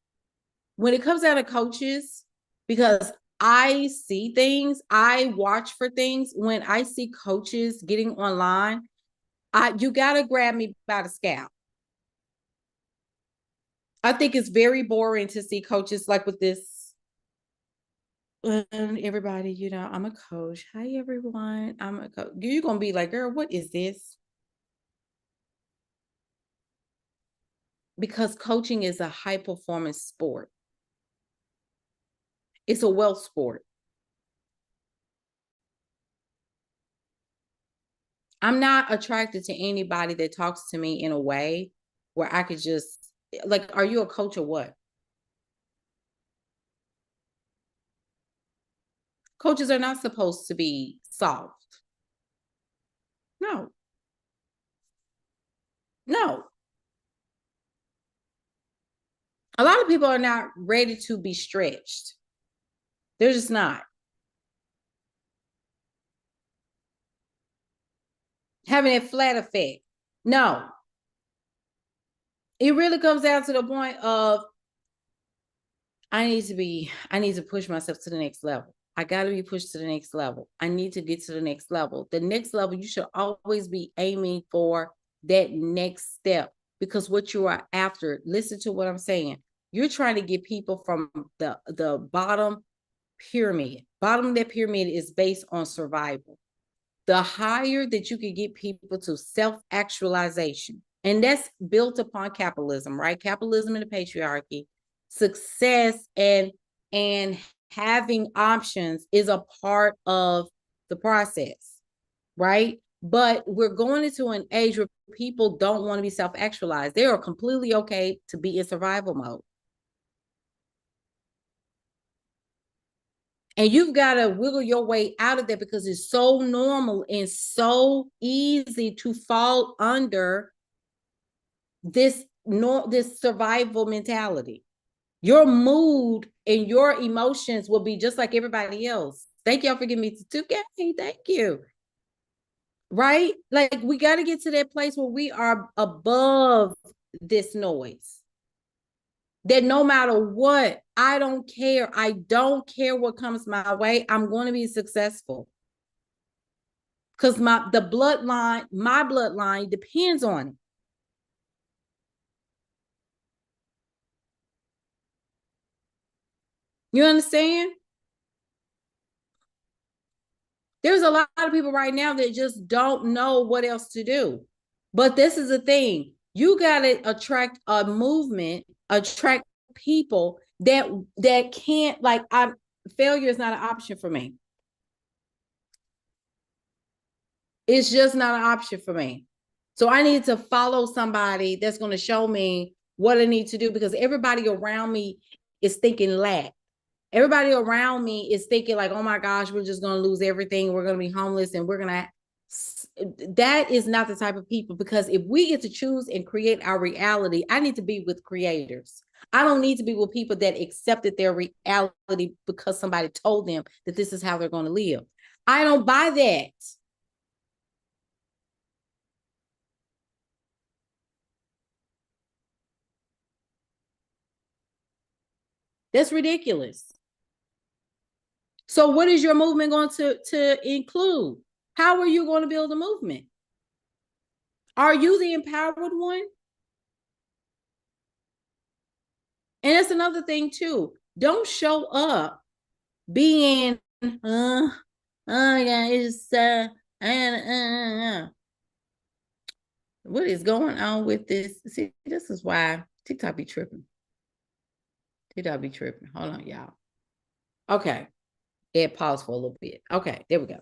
when it comes down to coaches, because I see things, I watch for things. When I see coaches getting online, you gotta grab me by the scalp. I think it's very boring to see coaches like with this. Everybody, you know, I'm a coach. Hi, everyone. I'm a coach. You're gonna be like, girl, what is this? Because coaching is a high performance sport. It's a wealth sport. I'm not attracted to anybody that talks to me in a way where I could just like, are you a coach or what? Coaches are not supposed to be soft. No, no. A lot of people are not ready to be stretched. They're just not. Having that flat effect. No. It really comes down to the point of I need to push myself to the next level. I got to be pushed to the next level. I need to get to the next level. The next level, you should always be aiming for that next step because what you are after, listen to what I'm saying. You're trying to get people from the bottom pyramid. Bottom of that pyramid is based on survival. The higher that you can get people to self-actualization, and that's built upon capitalism, right? Capitalism and the patriarchy, success and having options is a part of the process, right? But we're going into an age where people don't want to be self-actualized. They are completely okay to be in survival mode. And you've got to wiggle your way out of that because it's so normal and so easy to fall under this survival mentality. Your mood and your emotions will be just like everybody else. Thank y'all for giving me 2K. Thank you. Right? Like we got to get to that place where we are above this noise. That no matter what, I don't care. I don't care what comes my way. I'm going to be successful. Because my bloodline depends on it. You understand? There's a lot of people right now that just don't know what else to do. But this is the thing. You got to attract a movement, attract people that can't failure is not an option for me. It's just not an option for me. So I need to follow somebody that's going to show me what I need to do because everybody around me is thinking lack. Everybody around me is thinking like, oh my gosh, we're just going to lose everything. We're going to be homeless and we're going to. That is not the type of people because if we get to choose and create our reality, I need to be with creators. I don't need to be with people that accepted their reality because somebody told them that this is how they're going to live. I don't buy that. That's ridiculous. So what is your movement going to include? How are you going to build a movement? Are you the empowered one? And that's another thing too. Don't show up being yeah, it's what is going on with this? See, this is why TikTok be tripping. TikTok be tripping. Hold on, y'all. Okay. It paused for a little bit. Okay, there we go.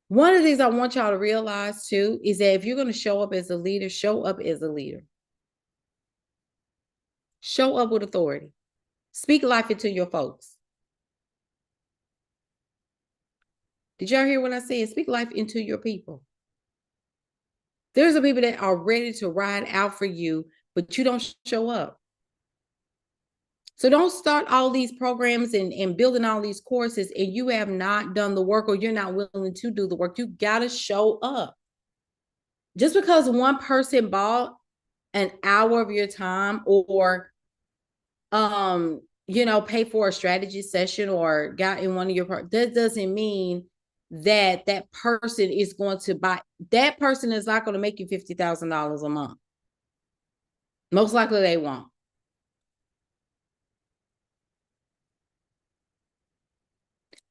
One of the things I want y'all to realize too is that if you're going to show up as a leader, show up as a leader. Show up with authority. Speak life into your folks. Did y'all hear what I said? Speak life into your people. There's some people that are ready to ride out for you, but you don't show up. So don't start all these programs and building all these courses and you have not done the work or you're not willing to do the work. You got to show up. Just because one person bought an hour of your time or pay for a strategy session or got in one of your that doesn't mean that person is going to buy. That person is not going to make you $50,000 a month. Most likely they won't.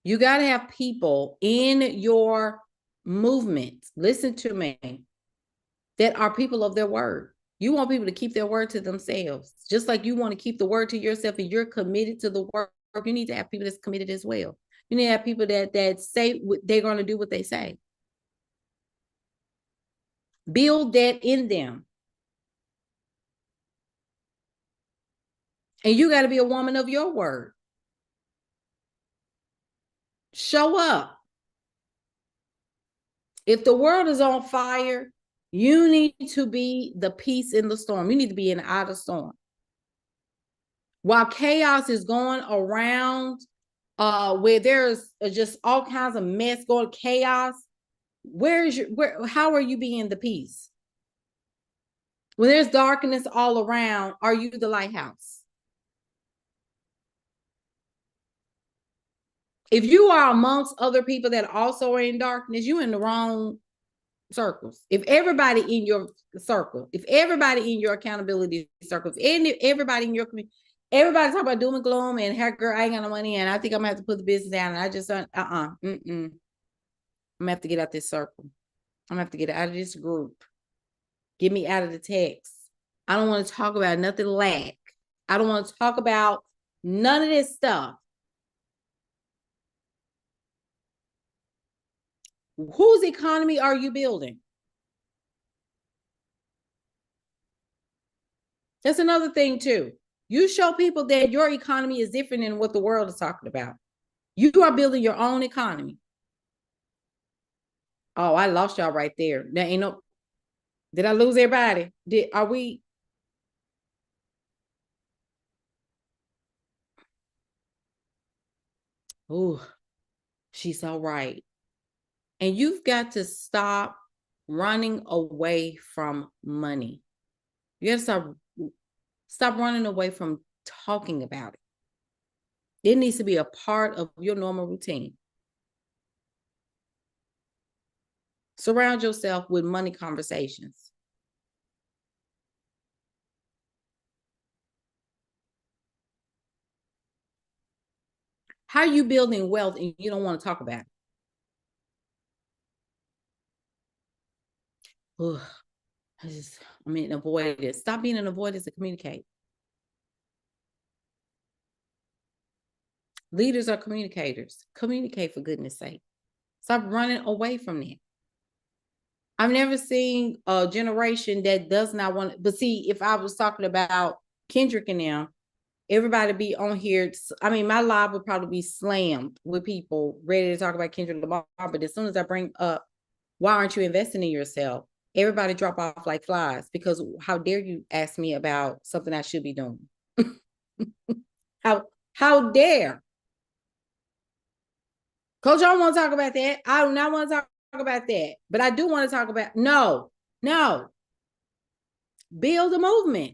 You got to have people in your movement, listen to me, that are people of their word. You want people to keep their word to themselves, just like you want to keep the word to yourself and you're committed to the work. You need to have people that's committed as well. You need to have people that say they're going to do what they say. Build that in them. And you got to be a woman of your word. Show up. If the world is on fire, you need to be the peace in the storm. You need to be in the outer storm. While chaos is going around, where there's just all kinds of mess going, chaos, how are you being the peace? When there's darkness all around, are you the lighthouse? If you are amongst other people that also are in darkness, you're in the wrong circles. If everybody in your circle, if everybody in your accountability circle, if everybody in your community, everybody talk about doom and gloom and heck, girl, I ain't got no money and I think I'm gonna have to put the business down. And I just I'm gonna have to get out this circle. I'm gonna have to get out of this group. Get me out of the text. I don't want to talk about nothing lack. I don't want to talk about none of this stuff. Whose economy are you building? That's another thing too. You show people that your economy is different than what the world is talking about. You are building your own economy. Oh, I lost y'all right there. There ain't no. Did I lose everybody? Are we? Oh, she's all right. And you've got to stop running away from money. You got to stop running away from talking about it. It needs to be a part of your normal routine. Surround yourself with money conversations. How are you building wealth and you don't want to talk about it? Ugh, I'm in avoidance. Stop being an avoidance and communicate. Leaders are communicators. Communicate, for goodness sake. Stop running away from that. I've never seen a generation that does not want, but see, if I was talking about Kendrick and them, everybody be on here. I mean, my live would probably be slammed with people ready to talk about Kendrick Lamar, but as soon as I bring up, why aren't you investing in yourself? Everybody drop off like flies because how dare you ask me about something I should be doing? How dare? Coach, I don't want to talk about that. I do not want to talk about that, but I do want to talk about, no. Build a movement.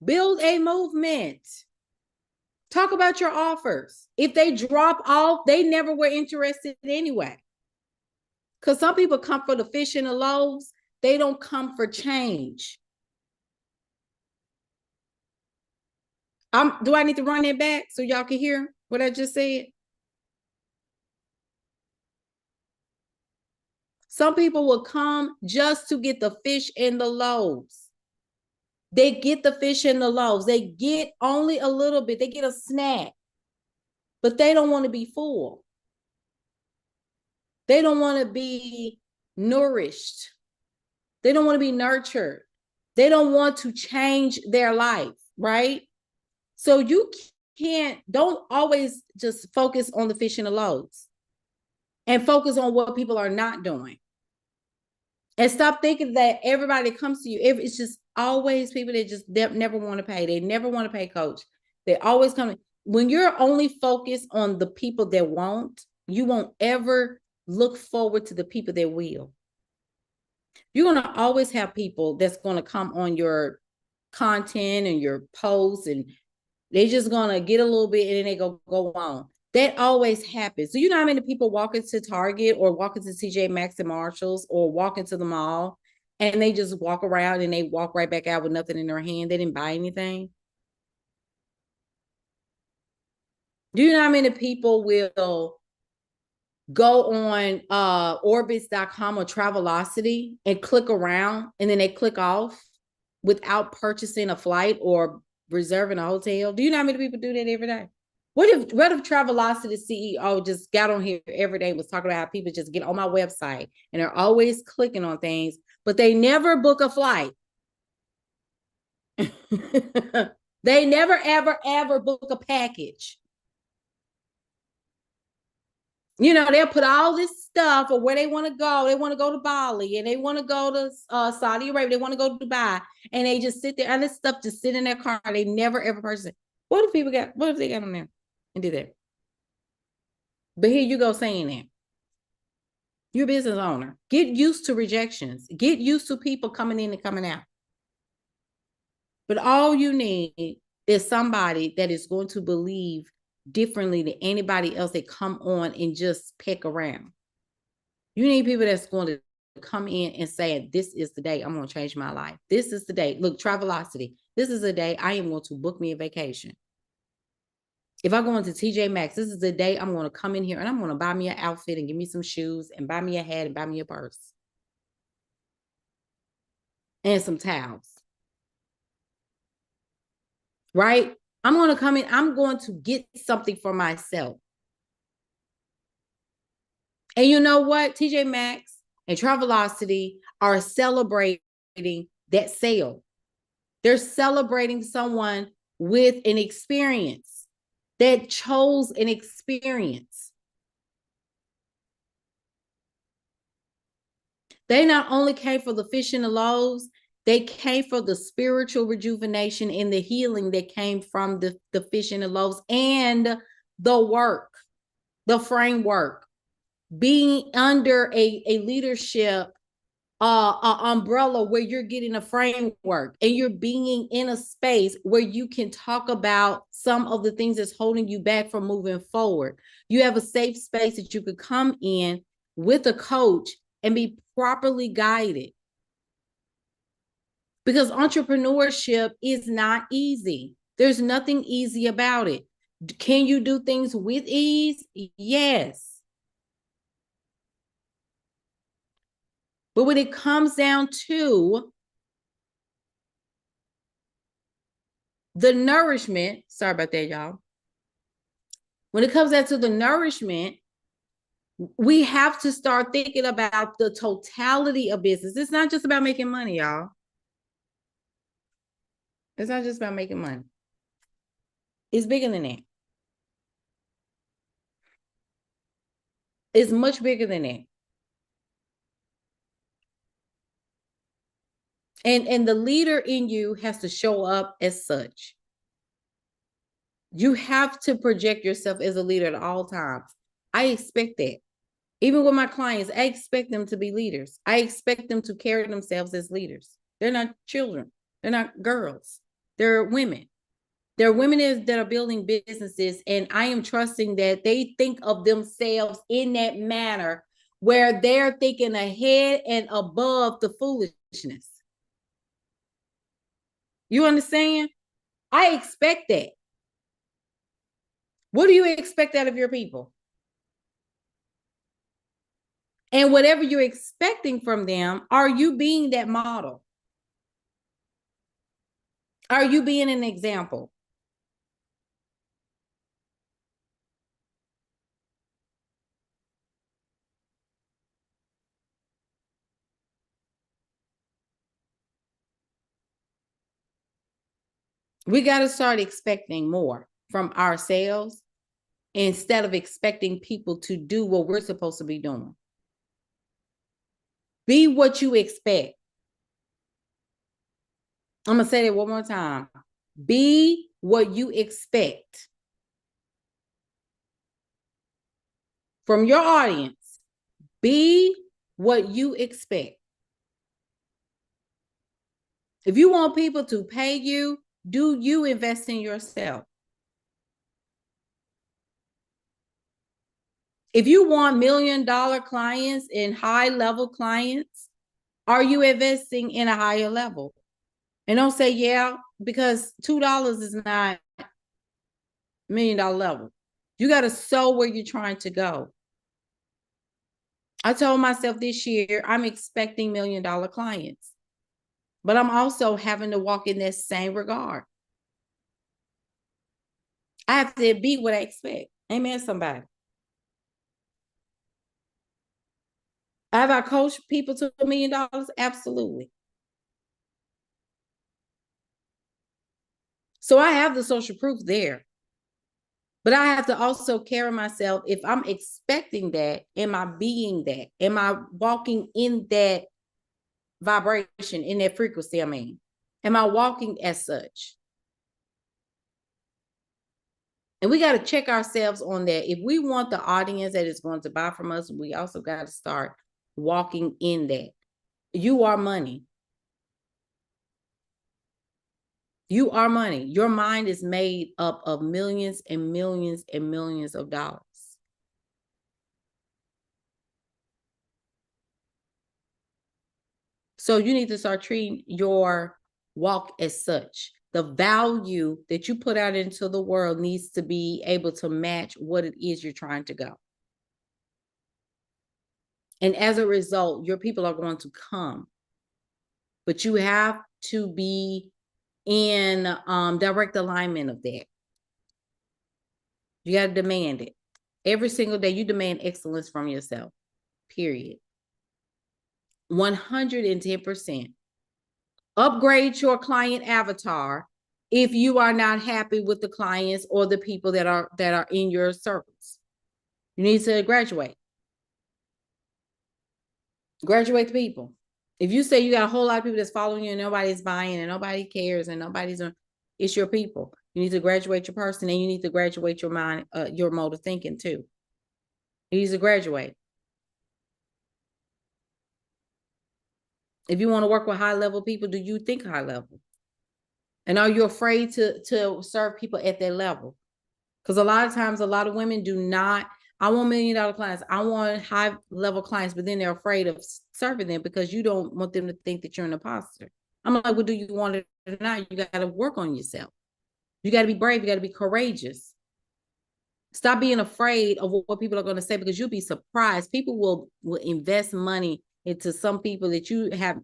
Build a movement. Talk about your offers. If they drop off, they never were interested anyway. Because some people come for the fish and the loaves. They don't come for change. Do I need to run it back so y'all can hear what I just said? Some people will come just to get the fish and the loaves. They get the fish and the loaves. They get only a little bit. They get a snack, but they don't want to be full. They don't want to be nourished. They don't want to be nurtured. They don't want to change their life, right? So you don't always just focus on the fish and the loaves, and focus on what people are not doing. And stop thinking that everybody that comes to you, it's just always people that just never want to pay. They never want to pay coach. They always come. When you're only focused on the people that won't, you won't ever look forward to the people that will. You're going to always have people that's going to come on your content and your posts, and they're just going to get a little bit and then they go on. That always happens. So you know how many people walk into Target or walk into TJ Maxx and Marshalls or walk into the mall and they just walk around and they walk right back out with nothing in their hand. They didn't buy anything. Do you know how many people will go on orbitz.com or Travelocity and click around and then they click off without purchasing a flight or reserving a hotel? Do you know how many people do that every day? What if Travelocity CEO just got on here every day and was talking about how people just get on my website and they're always clicking on things, but they never book a flight. They never, ever book a package. You know, they'll put all this stuff of where they want to go. They want to go to Bali and they want to go to Saudi Arabia. They want to go to Dubai, and they just sit there and this stuff just sit in their car. They never ever purchase it. What if they got on there and do that? But here you go saying that. You're a business owner. Get used to rejections. Get used to people coming in and coming out. But all you need is somebody that is going to believe differently than anybody else that come on and just pick around. You need people that's going to come in and say, this is the day I'm going to change my life. This is the day. Look, Travelocity. This is the day I am going to book me a vacation. If I go into TJ Maxx, this is the day I'm going to come in here and I'm going to buy me an outfit and give me some shoes and buy me a hat and buy me a purse. And some towels. Right? I'm going to come in. I'm going to get something for myself. And you know what? TJ Maxx and Travelocity are celebrating that sale. They're celebrating someone with an experience that chose an experience. They not only came for the fish and the loaves, they came for the spiritual rejuvenation and the healing that came from the fish and the loaves and the work, the framework, being under a leadership umbrella where you're getting a framework and you're being in a space where you can talk about some of the things that's holding you back from moving forward. You have a safe space that you could come in with a coach and be properly guided. Because entrepreneurship is not easy. There's nothing easy about it. Can you do things with ease? Yes. But when it comes down to the nourishment, sorry about that, y'all. When it comes down to the nourishment, we have to start thinking about the totality of business. It's not just about making money, y'all. It's not just about making money. It's bigger than that. It's much bigger than that. And the leader in you has to show up as such. You have to project yourself as a leader at all times. I expect that. Even with my clients, I expect them to be leaders. I expect them to carry themselves as leaders. They're not children. They're not girls. They're women. They're women that are building businesses, and I am trusting that they think of themselves in that manner where they're thinking ahead and above the foolishness. You understand? I expect that. What do you expect out of your people? And whatever you're expecting from them, are you being that model? Are you being an example? We got to start expecting more. from ourselves instead of expecting people to do what we're supposed to be doing. Be what you expect. I'm going to say that one more time. Be what you expect from your audience. Be what you expect. If you want people to pay you, do you invest in yourself? If you want $1 million clients and high-level clients, are you investing in a higher level? And don't say, yeah, because $2 is not $1 million level. You got to sow where you're trying to go. I told myself this year, I'm expecting $1 million clients, but I'm also having to walk in that same regard. I have to be what I expect. Amen, somebody. Have I coached people to $1 million? Absolutely. So I have the social proof there. But I have to also carry myself. If I'm expecting that, am I being that? Am I walking in that vibration, in that frequency? I mean, am I walking as such? And we got to check ourselves on that. If we want the audience that is going to buy from us, we also got to start walking in that. You are money. You are money. Your mind is made up of millions and millions and millions of dollars. So you need to start treating your walk as such. The value that you put out into the world needs to be able to match what it is you're trying to go. And as a result, your people are going to come. But you have to be in direct alignment of that. You got to demand it. Every single day, you demand excellence from yourself, period. 110%. Upgrade your client avatar if you are not happy with the clients or the people that are in your circles. You need to graduate. Graduate the people. If you say you got a whole lot of people that's following you and nobody's buying and nobody cares and nobody's it's your people. You need to graduate your person, and you need to graduate your mind, your mode of thinking too. You need to graduate. If you want to work with high-level people, do you think high level? And are you afraid to serve people at that level? Because a lot of times, a lot of women do not. I want $1 million clients. I want high-level clients, but then they're afraid of serving them because you don't want them to think that you're an imposter. I'm like, well, do you want it or not? You got to work on yourself. You got to be brave. You got to be courageous. Stop being afraid of what people are going to say, because you'll be surprised. People will invest money into some people that you have.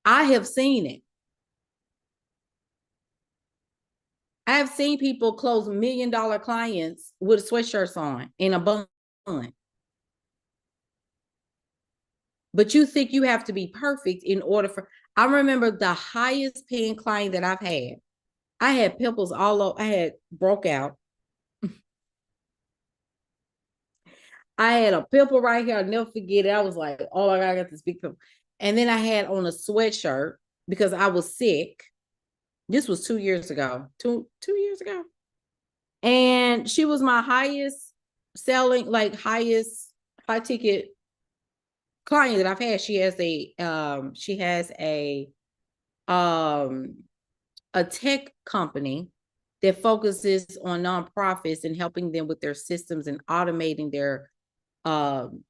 I have seen it. I have seen people close $1 million clients with sweatshirts on in a bun. But you think you have to be perfect in order for. I remember the highest paying client that I've had. I had pimples all over. I had broke out. I had a pimple right here. I'll never forget it. I was like, oh my God, I got this big pimple. And then I had on a sweatshirt because I was sick. This was 2 years ago. Two years ago. And she was my highest selling, like highest high ticket client that I've had. She has a tech company that focuses on nonprofits and helping them with their systems and automating their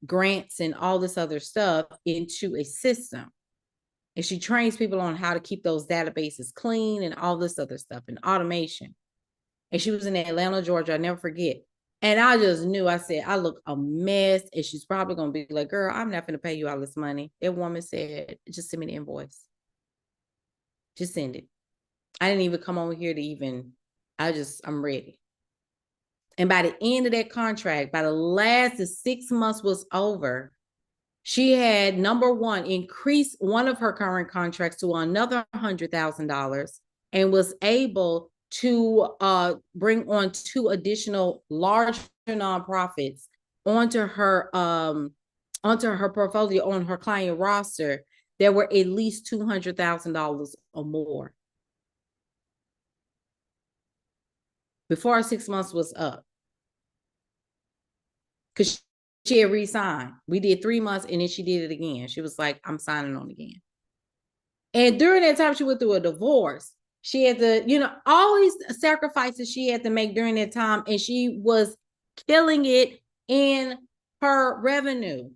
grants and all this other stuff into a system. And she trains people on how to keep those databases clean and all this other stuff and automation. And she was in Atlanta, Georgia. I'll never forget. And I just knew, I said, I look a mess. And she's probably going to be like, girl, I'm not going to pay you all this money. That woman said, just send me the invoice. Just send it. I didn't even come over here to even, I'm ready. And by the end of that contract, by the 6 months was over, she had, number one, increased one of her current contracts to another $100,000 and was able to bring on 2 additional larger nonprofits onto her portfolio, on her client roster, there were at least $200,000 or more before 6 months was up, because she had re-signed. We did 3 months and then she did it again. She was like, I'm signing on again. And during that time, she went through a divorce. She had to, all these sacrifices she had to make during that time, and she was killing it in her revenue.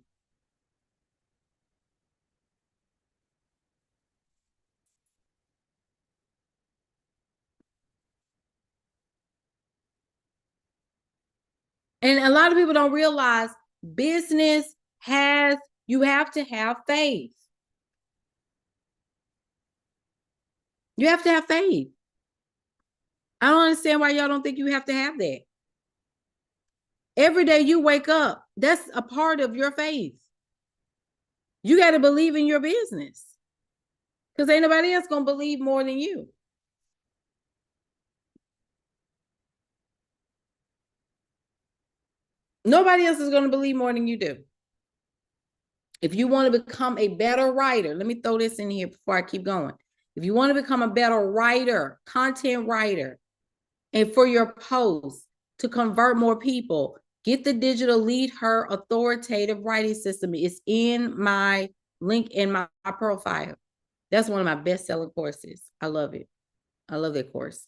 And a lot of people don't realize business you have to have faith. You have to have faith. I don't understand why y'all don't think you have to have that. Every day you wake up, that's a part of your faith. You got to believe in your business, because ain't nobody else going to believe more than you. Nobody else is going to believe more than you do. If you want to become a better writer, let me throw this in here before I keep going. If you want to become a better writer, content writer, and for your posts to convert more people, get the Digital LeadHer authoritative writing system. It's in my link in my profile. That's one of my best-selling courses. I love it. I love that course.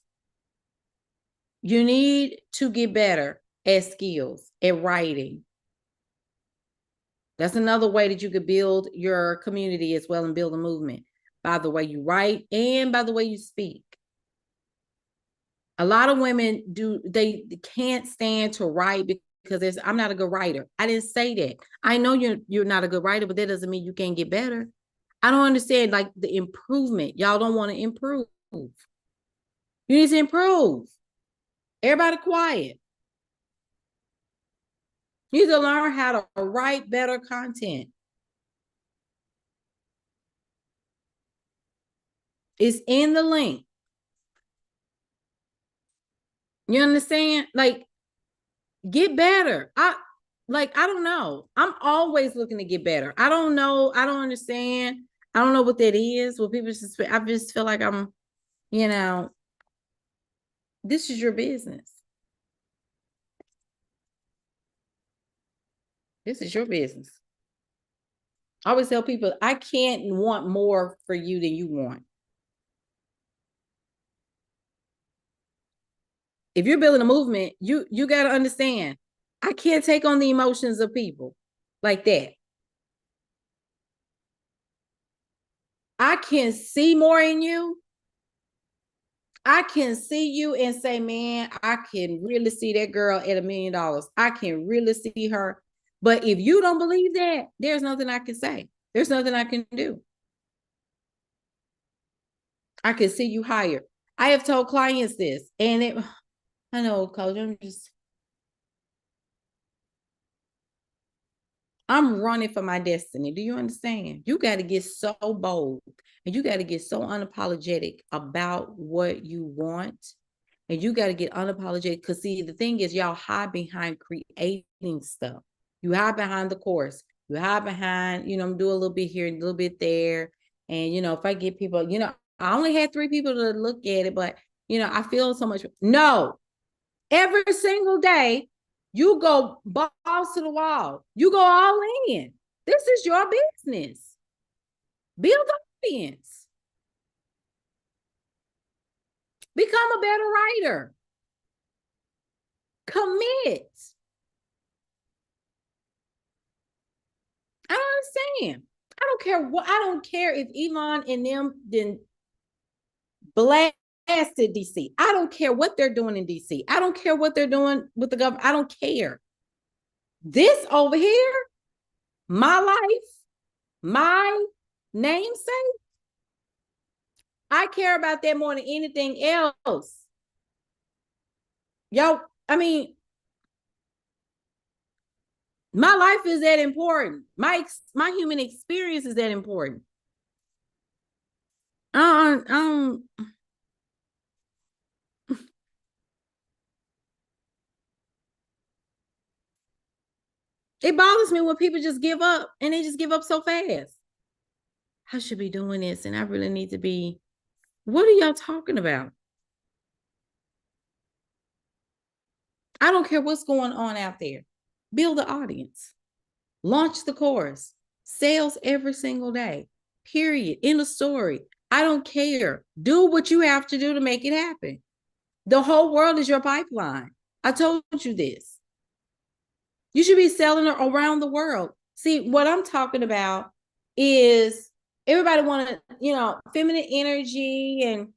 You need to get better at skills, at writing. That's another way that you could build your community as well and build a movement, by the way you write and by the way you speak. A lot of women they can't stand to write because I'm not a good writer. I didn't say that. I know you're not a good writer, but that doesn't mean you can't get better. I don't understand, like, the improvement. Y'all don't want to improve. You need to improve. Everybody quiet. You need to learn how to write better content. It's in the link. You understand? Like, get better. I don't know. I'm always looking to get better. I don't know. I don't understand. I don't know what that is. What people I just feel like I'm, this is your business. This is your business. I always tell people, I can't want more for you than you want. If you're building a movement, you got to understand, I can't take on the emotions of people like that. I can see more in you. I can see you and say, man, I can really see that girl at $1 million. I can really see her. But if you don't believe that, there's nothing I can say. There's nothing I can do. I can see you higher. I have told clients this, and I know, Coach, I'm running for my destiny. Do you understand? You got to get so bold, and you got to get so unapologetic about what you want. And you got to get unapologetic, because see, the thing is, y'all hide behind creating stuff. You hide behind the course. You hide behind, I'm doing a little bit here, a little bit there. And, if I get people, I only had 3 people to look at it, but, I feel so much. No, every single day, you go balls to the wall. You go all in. This is your business. Build audience. Become a better writer. Commit. I don't understand. I don't care if Elon and them then blasted DC. I don't care what they're doing in DC. I don't care what they're doing with the government. I don't care. This over here, my life, my namesake, I care about that more than anything else. Yo, I mean, my life is that important. My human experience is that important. It bothers me when people just give up, and they just give up so fast. I should be doing this, and I really need to be. What are y'all talking about? I don't care what's going on out there. Build the audience. Launch the course. Sales every single day. Period. End of story. I don't care. Do what you have to do to make it happen. The whole world is your pipeline. I told you this. You should be selling around the world. See, what I'm talking about is everybody want to, feminine energy, and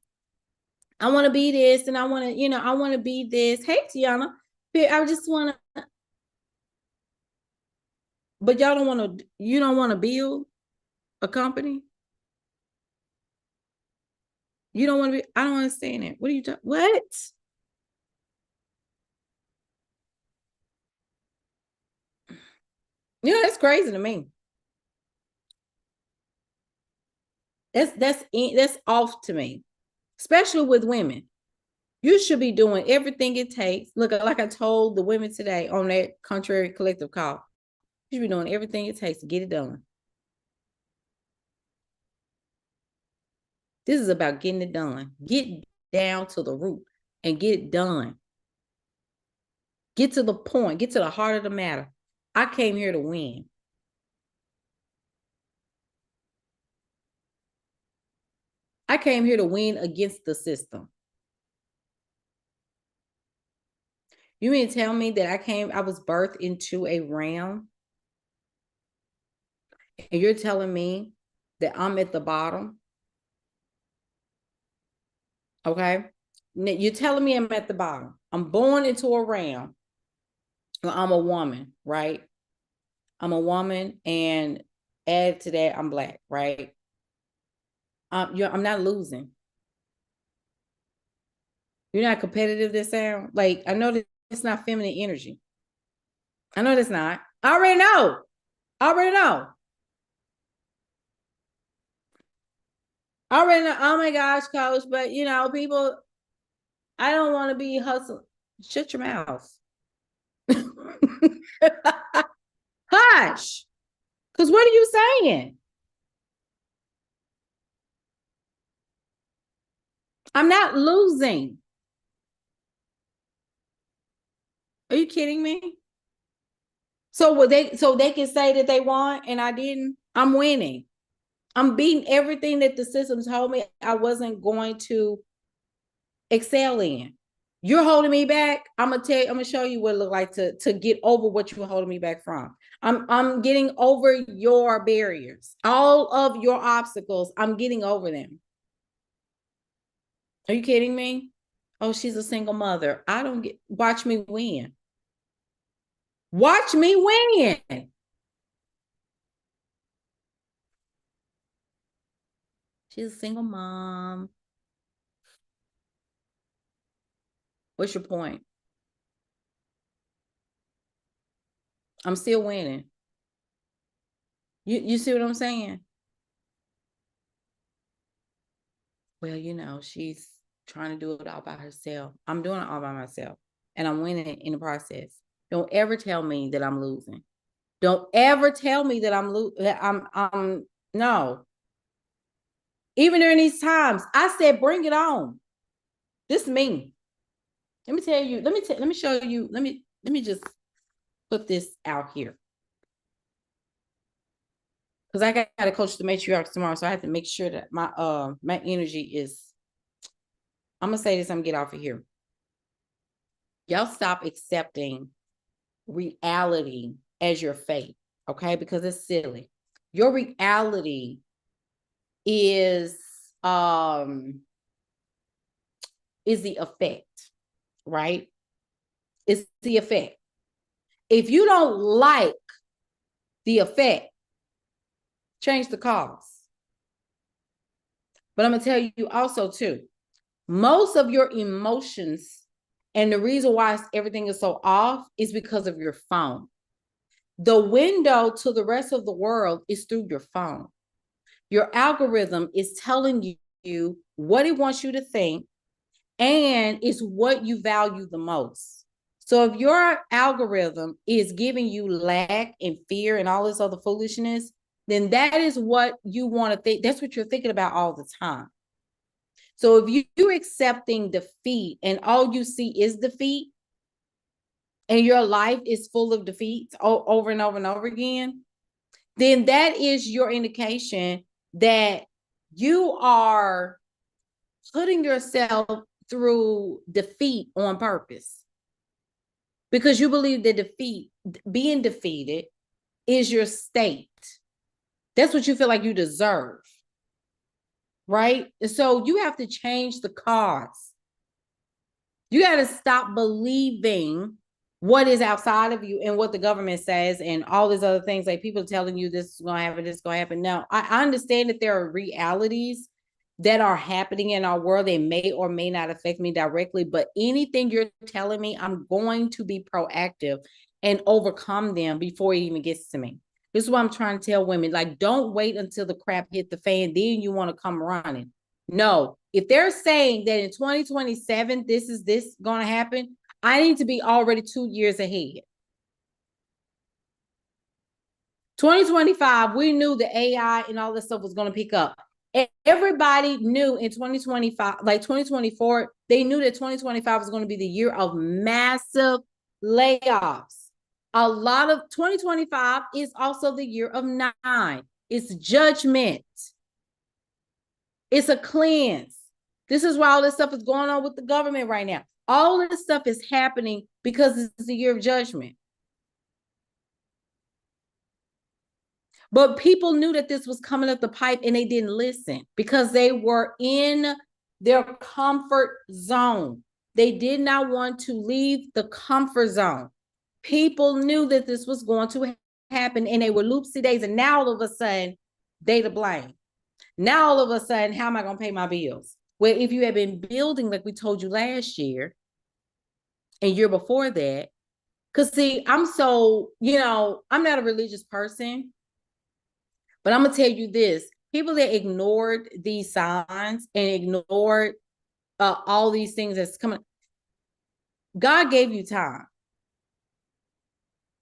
I want to be this, and I want to, I want to be this. Hey, Tiana, I just want to, but y'all don't want to, you don't want to build a company. You don't want to be, I don't understand it. What are you talking, what? That's crazy to me. That's off to me, especially with women. You should be doing everything it takes. Look, like I told the women today on that Contrary Collective call, you should be doing everything it takes to get it done. This is about getting it done. Get down to the root and get it done. Get to the point. Get to the heart of the matter. I came here to win. I came here to win against the system. You mean to tell me that I was birthed into a realm, and you're telling me that I'm at the bottom? Okay. You're telling me I'm at the bottom. I'm born into a realm. I'm a woman, right? I'm a woman, and add to that, I'm Black, right? I'm not losing. You're not competitive this sound. Like, I know that it's not feminine energy. I know that's not. I already know. I already know. I already know. Oh my gosh, coach. But people, I don't want to be hustling. Shut your mouth. Hush. Because what are you saying? I'm not losing. Are you kidding me? So they can say that they won and I didn't. I'm winning. I'm beating everything that the system told me I wasn't going to excel in. You're holding me back. I'm gonna show you what it looked like to get over what you were holding me back from. I'm getting over your barriers, all of your obstacles. I'm getting over them. Are you kidding me? Oh, she's a single mother. I don't get, watch me win. Watch me win. She's a single mom. What's your point? I'm still winning. You see what I'm saying? Well, she's trying to do it all by herself. I'm doing it all by myself, and I'm winning in the process. Don't ever tell me that I'm losing. Don't ever tell me that I'm no. Even during these times, I said, bring it on. This is me. Let me tell you, let me show you, let me just put this out here. Because I got to coach the matriarchs tomorrow, so I have to make sure that my energy is. I'm gonna say this. I'm gonna get off of here. Y'all stop accepting reality as your fate, okay? Because it's silly. Your reality is the effect, right? It's the effect. If you don't like the effect, change the cause. But I'm gonna tell you also too, most of your emotions and the reason why everything is so off is because of your phone. The window to the rest of the world is through your phone. Your algorithm is telling you what it wants you to think, and it's what you value the most. So if your algorithm is giving you lack and fear and all this other foolishness, then that is what you want to think. That's what you're thinking about all the time. So if you're accepting defeat and all you see is defeat, and your life is full of defeats over and over and over again, then that is your indication that you are putting yourself through defeat on purpose. Because you believe that being defeated is your state. That's what you feel like you deserve. Right? And so you have to change the cause. You got to stop believing what is outside of you and what the government says and all these other things, like people telling you this is going to happen, this is going to happen. Now, I understand that there are realities that are happening in our world. They may or may not affect me directly, but anything you're telling me, I'm going to be proactive and overcome them before it even gets to me. This is what I'm trying to tell women. Like, don't wait until the crap hit the fan, then you want to come running. No, if they're saying that in 2027, this is going to happen, I need to be already 2 years ahead. 2025, we knew the AI and all this stuff was going to pick up. Everybody knew in 2025, like 2024, they knew that 2025 was going to be the year of massive layoffs. A lot of 2025 is also the year of 9. It's judgment. It's a cleanse. This is why all this stuff is going on with the government right now. All of this stuff is happening because it's the year of judgment. But people knew that this was coming up the pipe and they didn't listen because they were in their comfort zone. They did not want to leave the comfort zone. People knew that this was going to happen and they were loopsy days. And now all of a sudden, they to blame. Now all of a sudden, how am I going to pay my bills? Well, if you had been building like we told you last year and year before that, because see, I'm so, I'm not a religious person. But I'm going to tell you this, people that ignored these signs and ignored all these things that's coming, God gave you time.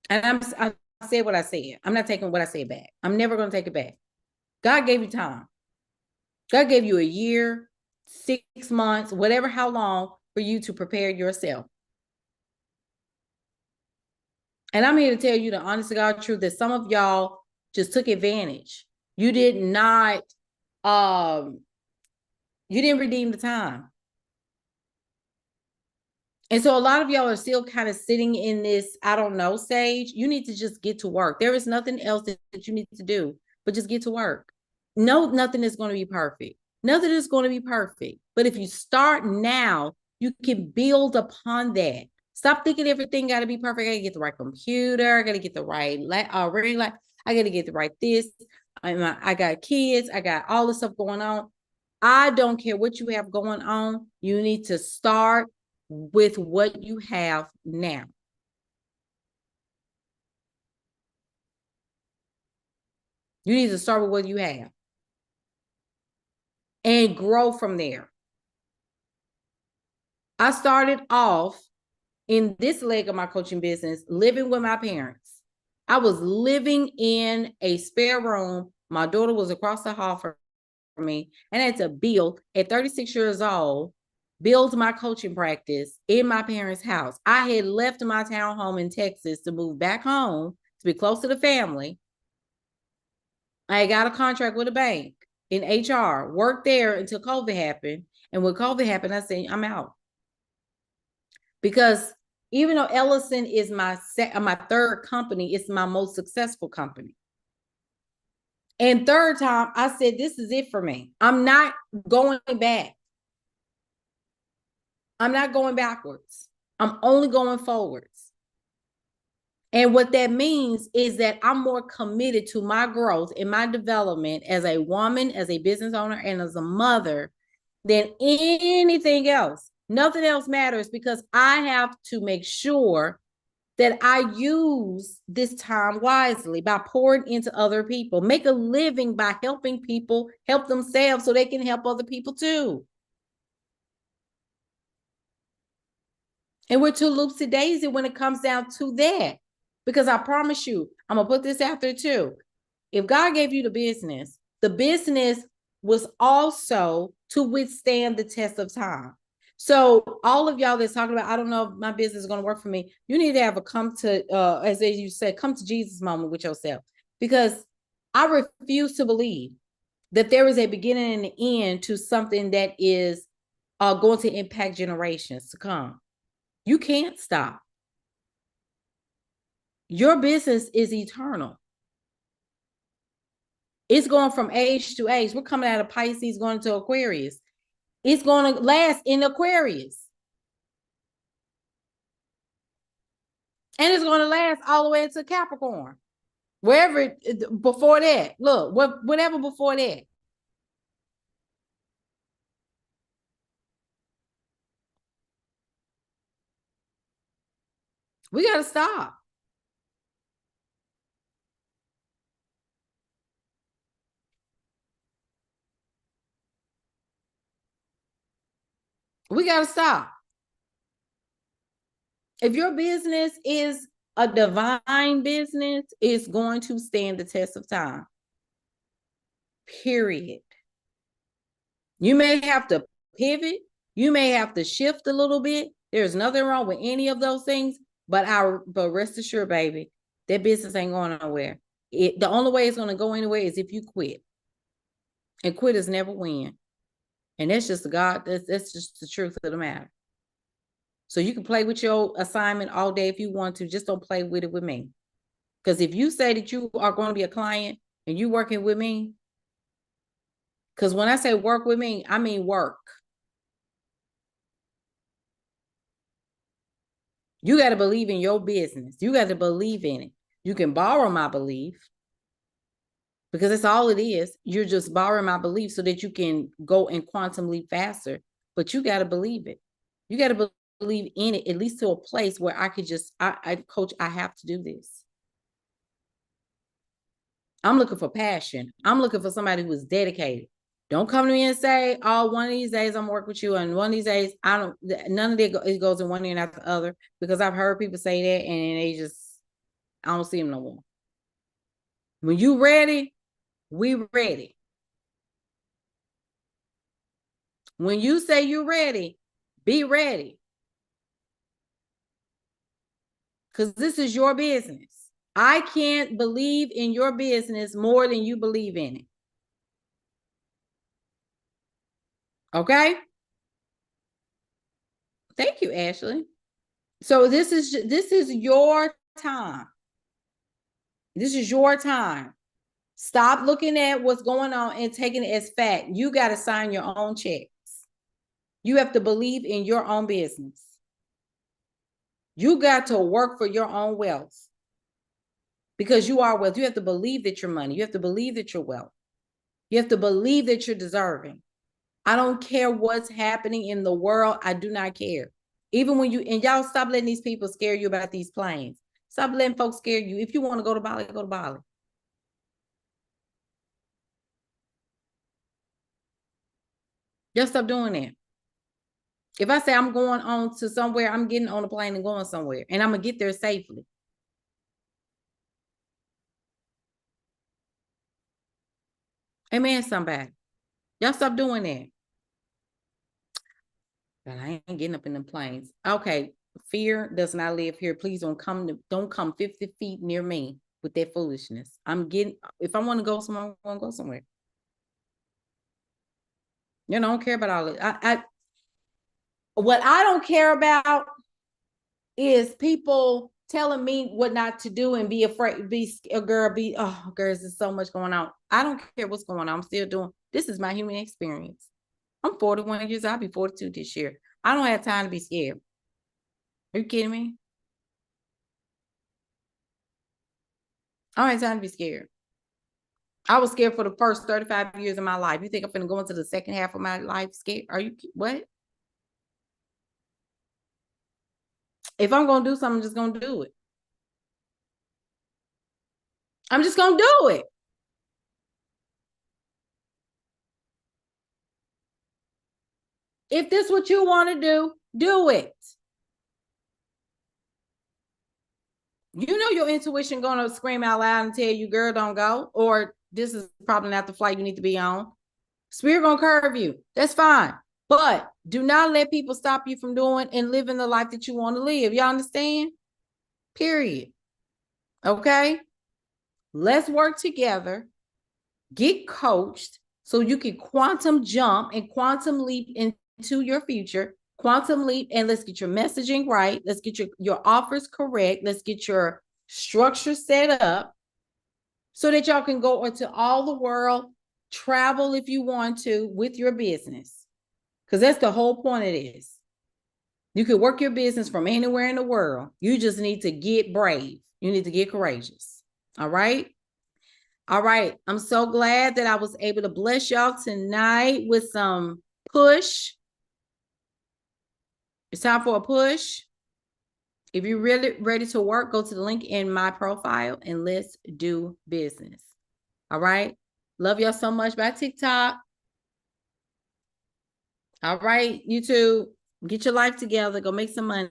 And I said what I said. I'm not taking what I said back. I'm never going to take it back. God gave you time. God gave you a year, 6 months, whatever, how long for you to prepare yourself. And I'm here to tell you the honest to God truth that some of y'all just took advantage. You did not, you didn't redeem the time. And so a lot of y'all are still kind of sitting in this, I don't know, stage. You need to just get to work. There is nothing else that you need to do, but just get to work. No, nothing is going to be perfect. Nothing is going to be perfect. But if you start now, you can build upon that. Stop thinking everything got to be perfect. I got to get the right computer. I got to get the right ring light. I got to get the right this. I got kids. I got all this stuff going on. I don't care what you have going on. You need to start with what you have now. You need to start with what you have and grow from there. I started off in this leg of my coaching business, living with my parents. I was living in a spare room. My daughter was across the hall from me, and I had to build at 36 years old, build my coaching practice in my parents' house. I had left my townhome in Texas to move back home to be close to the family. I got a contract with a bank in HR, worked there until COVID happened. And when COVID happened, I said, I'm out. Because even though Elocin is my third company, it's my most successful company. And third time, I said, this is it for me. I'm not going back. I'm not going backwards. I'm only going forwards. And what that means is that I'm more committed to my growth and my development as a woman, as a business owner, and as a mother than anything else. Nothing else matters because I have to make sure that I use this time wisely by pouring into other people, make a living by helping people help themselves so they can help other people too. And we're too loopsy daisy when it comes down to that. Because I promise you, I'm going to put this out there too. If God gave you the business was also to withstand the test of time. So all of y'all that's talking about, I don't know if my business is going to work for me. You need to have a come to, as you said, come to Jesus moment with yourself. Because I refuse to believe that there is a beginning and an end to something that is going to impact generations to come. You can't stop. Your business is eternal. It's going from age to age. We're coming out of Pisces, going to Aquarius. It's going to last in Aquarius. And it's going to last all the way into Capricorn. Wherever before that. Look, whatever before that. We got to stop. We got to stop. If your business is a divine business, it's going to stand the test of time. Period. You may have to pivot. You may have to shift a little bit. There's nothing wrong with any of those things, but rest assured, baby, that business ain't going nowhere. The only way it's going to go anywhere is if you quit. And quitters never win. And that's just that's just the truth of the matter. So you can play with your assignment all day if you want to. Just don't play with it with me. Because if you say that you are going to be a client and you working with me, because when I say work with me, I mean work. You got to believe in your business. You got to believe in it. You can borrow my belief because that's all it is. You're just borrowing my belief so that you can go in quantum leap faster. But you got to believe it. You got to believe in it, at least to a place where I could just, coach, I have to do this. I'm looking for passion. I'm looking for somebody who is dedicated. Don't come to me and say, oh, one of these days I'm working with you, and one of these days none of it goes in one ear and after the other, because I've heard people say that and they just, I don't see them no more. When you ready, we ready. When you say you're ready, be ready. Because this is your business. I can't believe in your business more than you believe in it. Okay? Thank you, Ashley. So this is your time. This is your time. Stop looking at what's going on and taking it as fact. You got to sign your own checks. You have to believe in your own business. You got to work for your own wealth. Because you are wealth. You have to believe that you're money. You have to believe that you're wealth. You have to believe that you're deserving. I don't care what's happening in the world. I do not care. Even when and y'all stop letting these people scare you about these planes. Stop letting folks scare you. If you want to go to Bali, go to Bali. Just stop doing that. If I say I'm going on to somewhere, I'm getting on a plane and going somewhere, and I'm going to get there safely. Amen, somebody. Y'all stop doing that. But I ain't getting up in them planes. Okay, fear does not live here. Please don't come 50 feet near me with that foolishness. If I want to go somewhere, I want to go somewhere. You know, I don't care about all it. What I don't care about is people telling me what not to do and be afraid, girls, there's so much going on. I don't care what's going on. I'm still doing, this is my human experience. I'm 41 years, I'll be 42 this year. I don't have time to be scared. Are you kidding me? I don't have time to be scared. I was scared for the first 35 years of my life. You think I'm going to go into the second half of my life scared? Are you, what? If I'm going to do something, I'm just going to do it. I'm just going to do it. If this is what you want to do it. You know your intuition gonna scream out loud and tell you, girl, don't go, or this is probably not the flight you need to be on. Spirit gonna curve you. That's fine. But do not let people stop you from doing and living the life that you want to live. Y'all understand? Period. Okay? Let's work together. Get coached so you can quantum jump and quantum leap into your future. Quantum leap, and let's get your messaging right. Let's get your offers correct. Let's get your structure set up so that y'all can go into all the world, travel if you want to with your business. Because that's the whole point of this. You can work your business from anywhere in the world. You just need to get brave. You need to get courageous. All right? All right. I'm so glad that I was able to bless y'all tonight with some push. It's time for a push. If you're really ready to work, go to the link in my profile and let's do business. All right. Love y'all so much. Bye, TikTok. All right, YouTube, get your life together. Go make some money.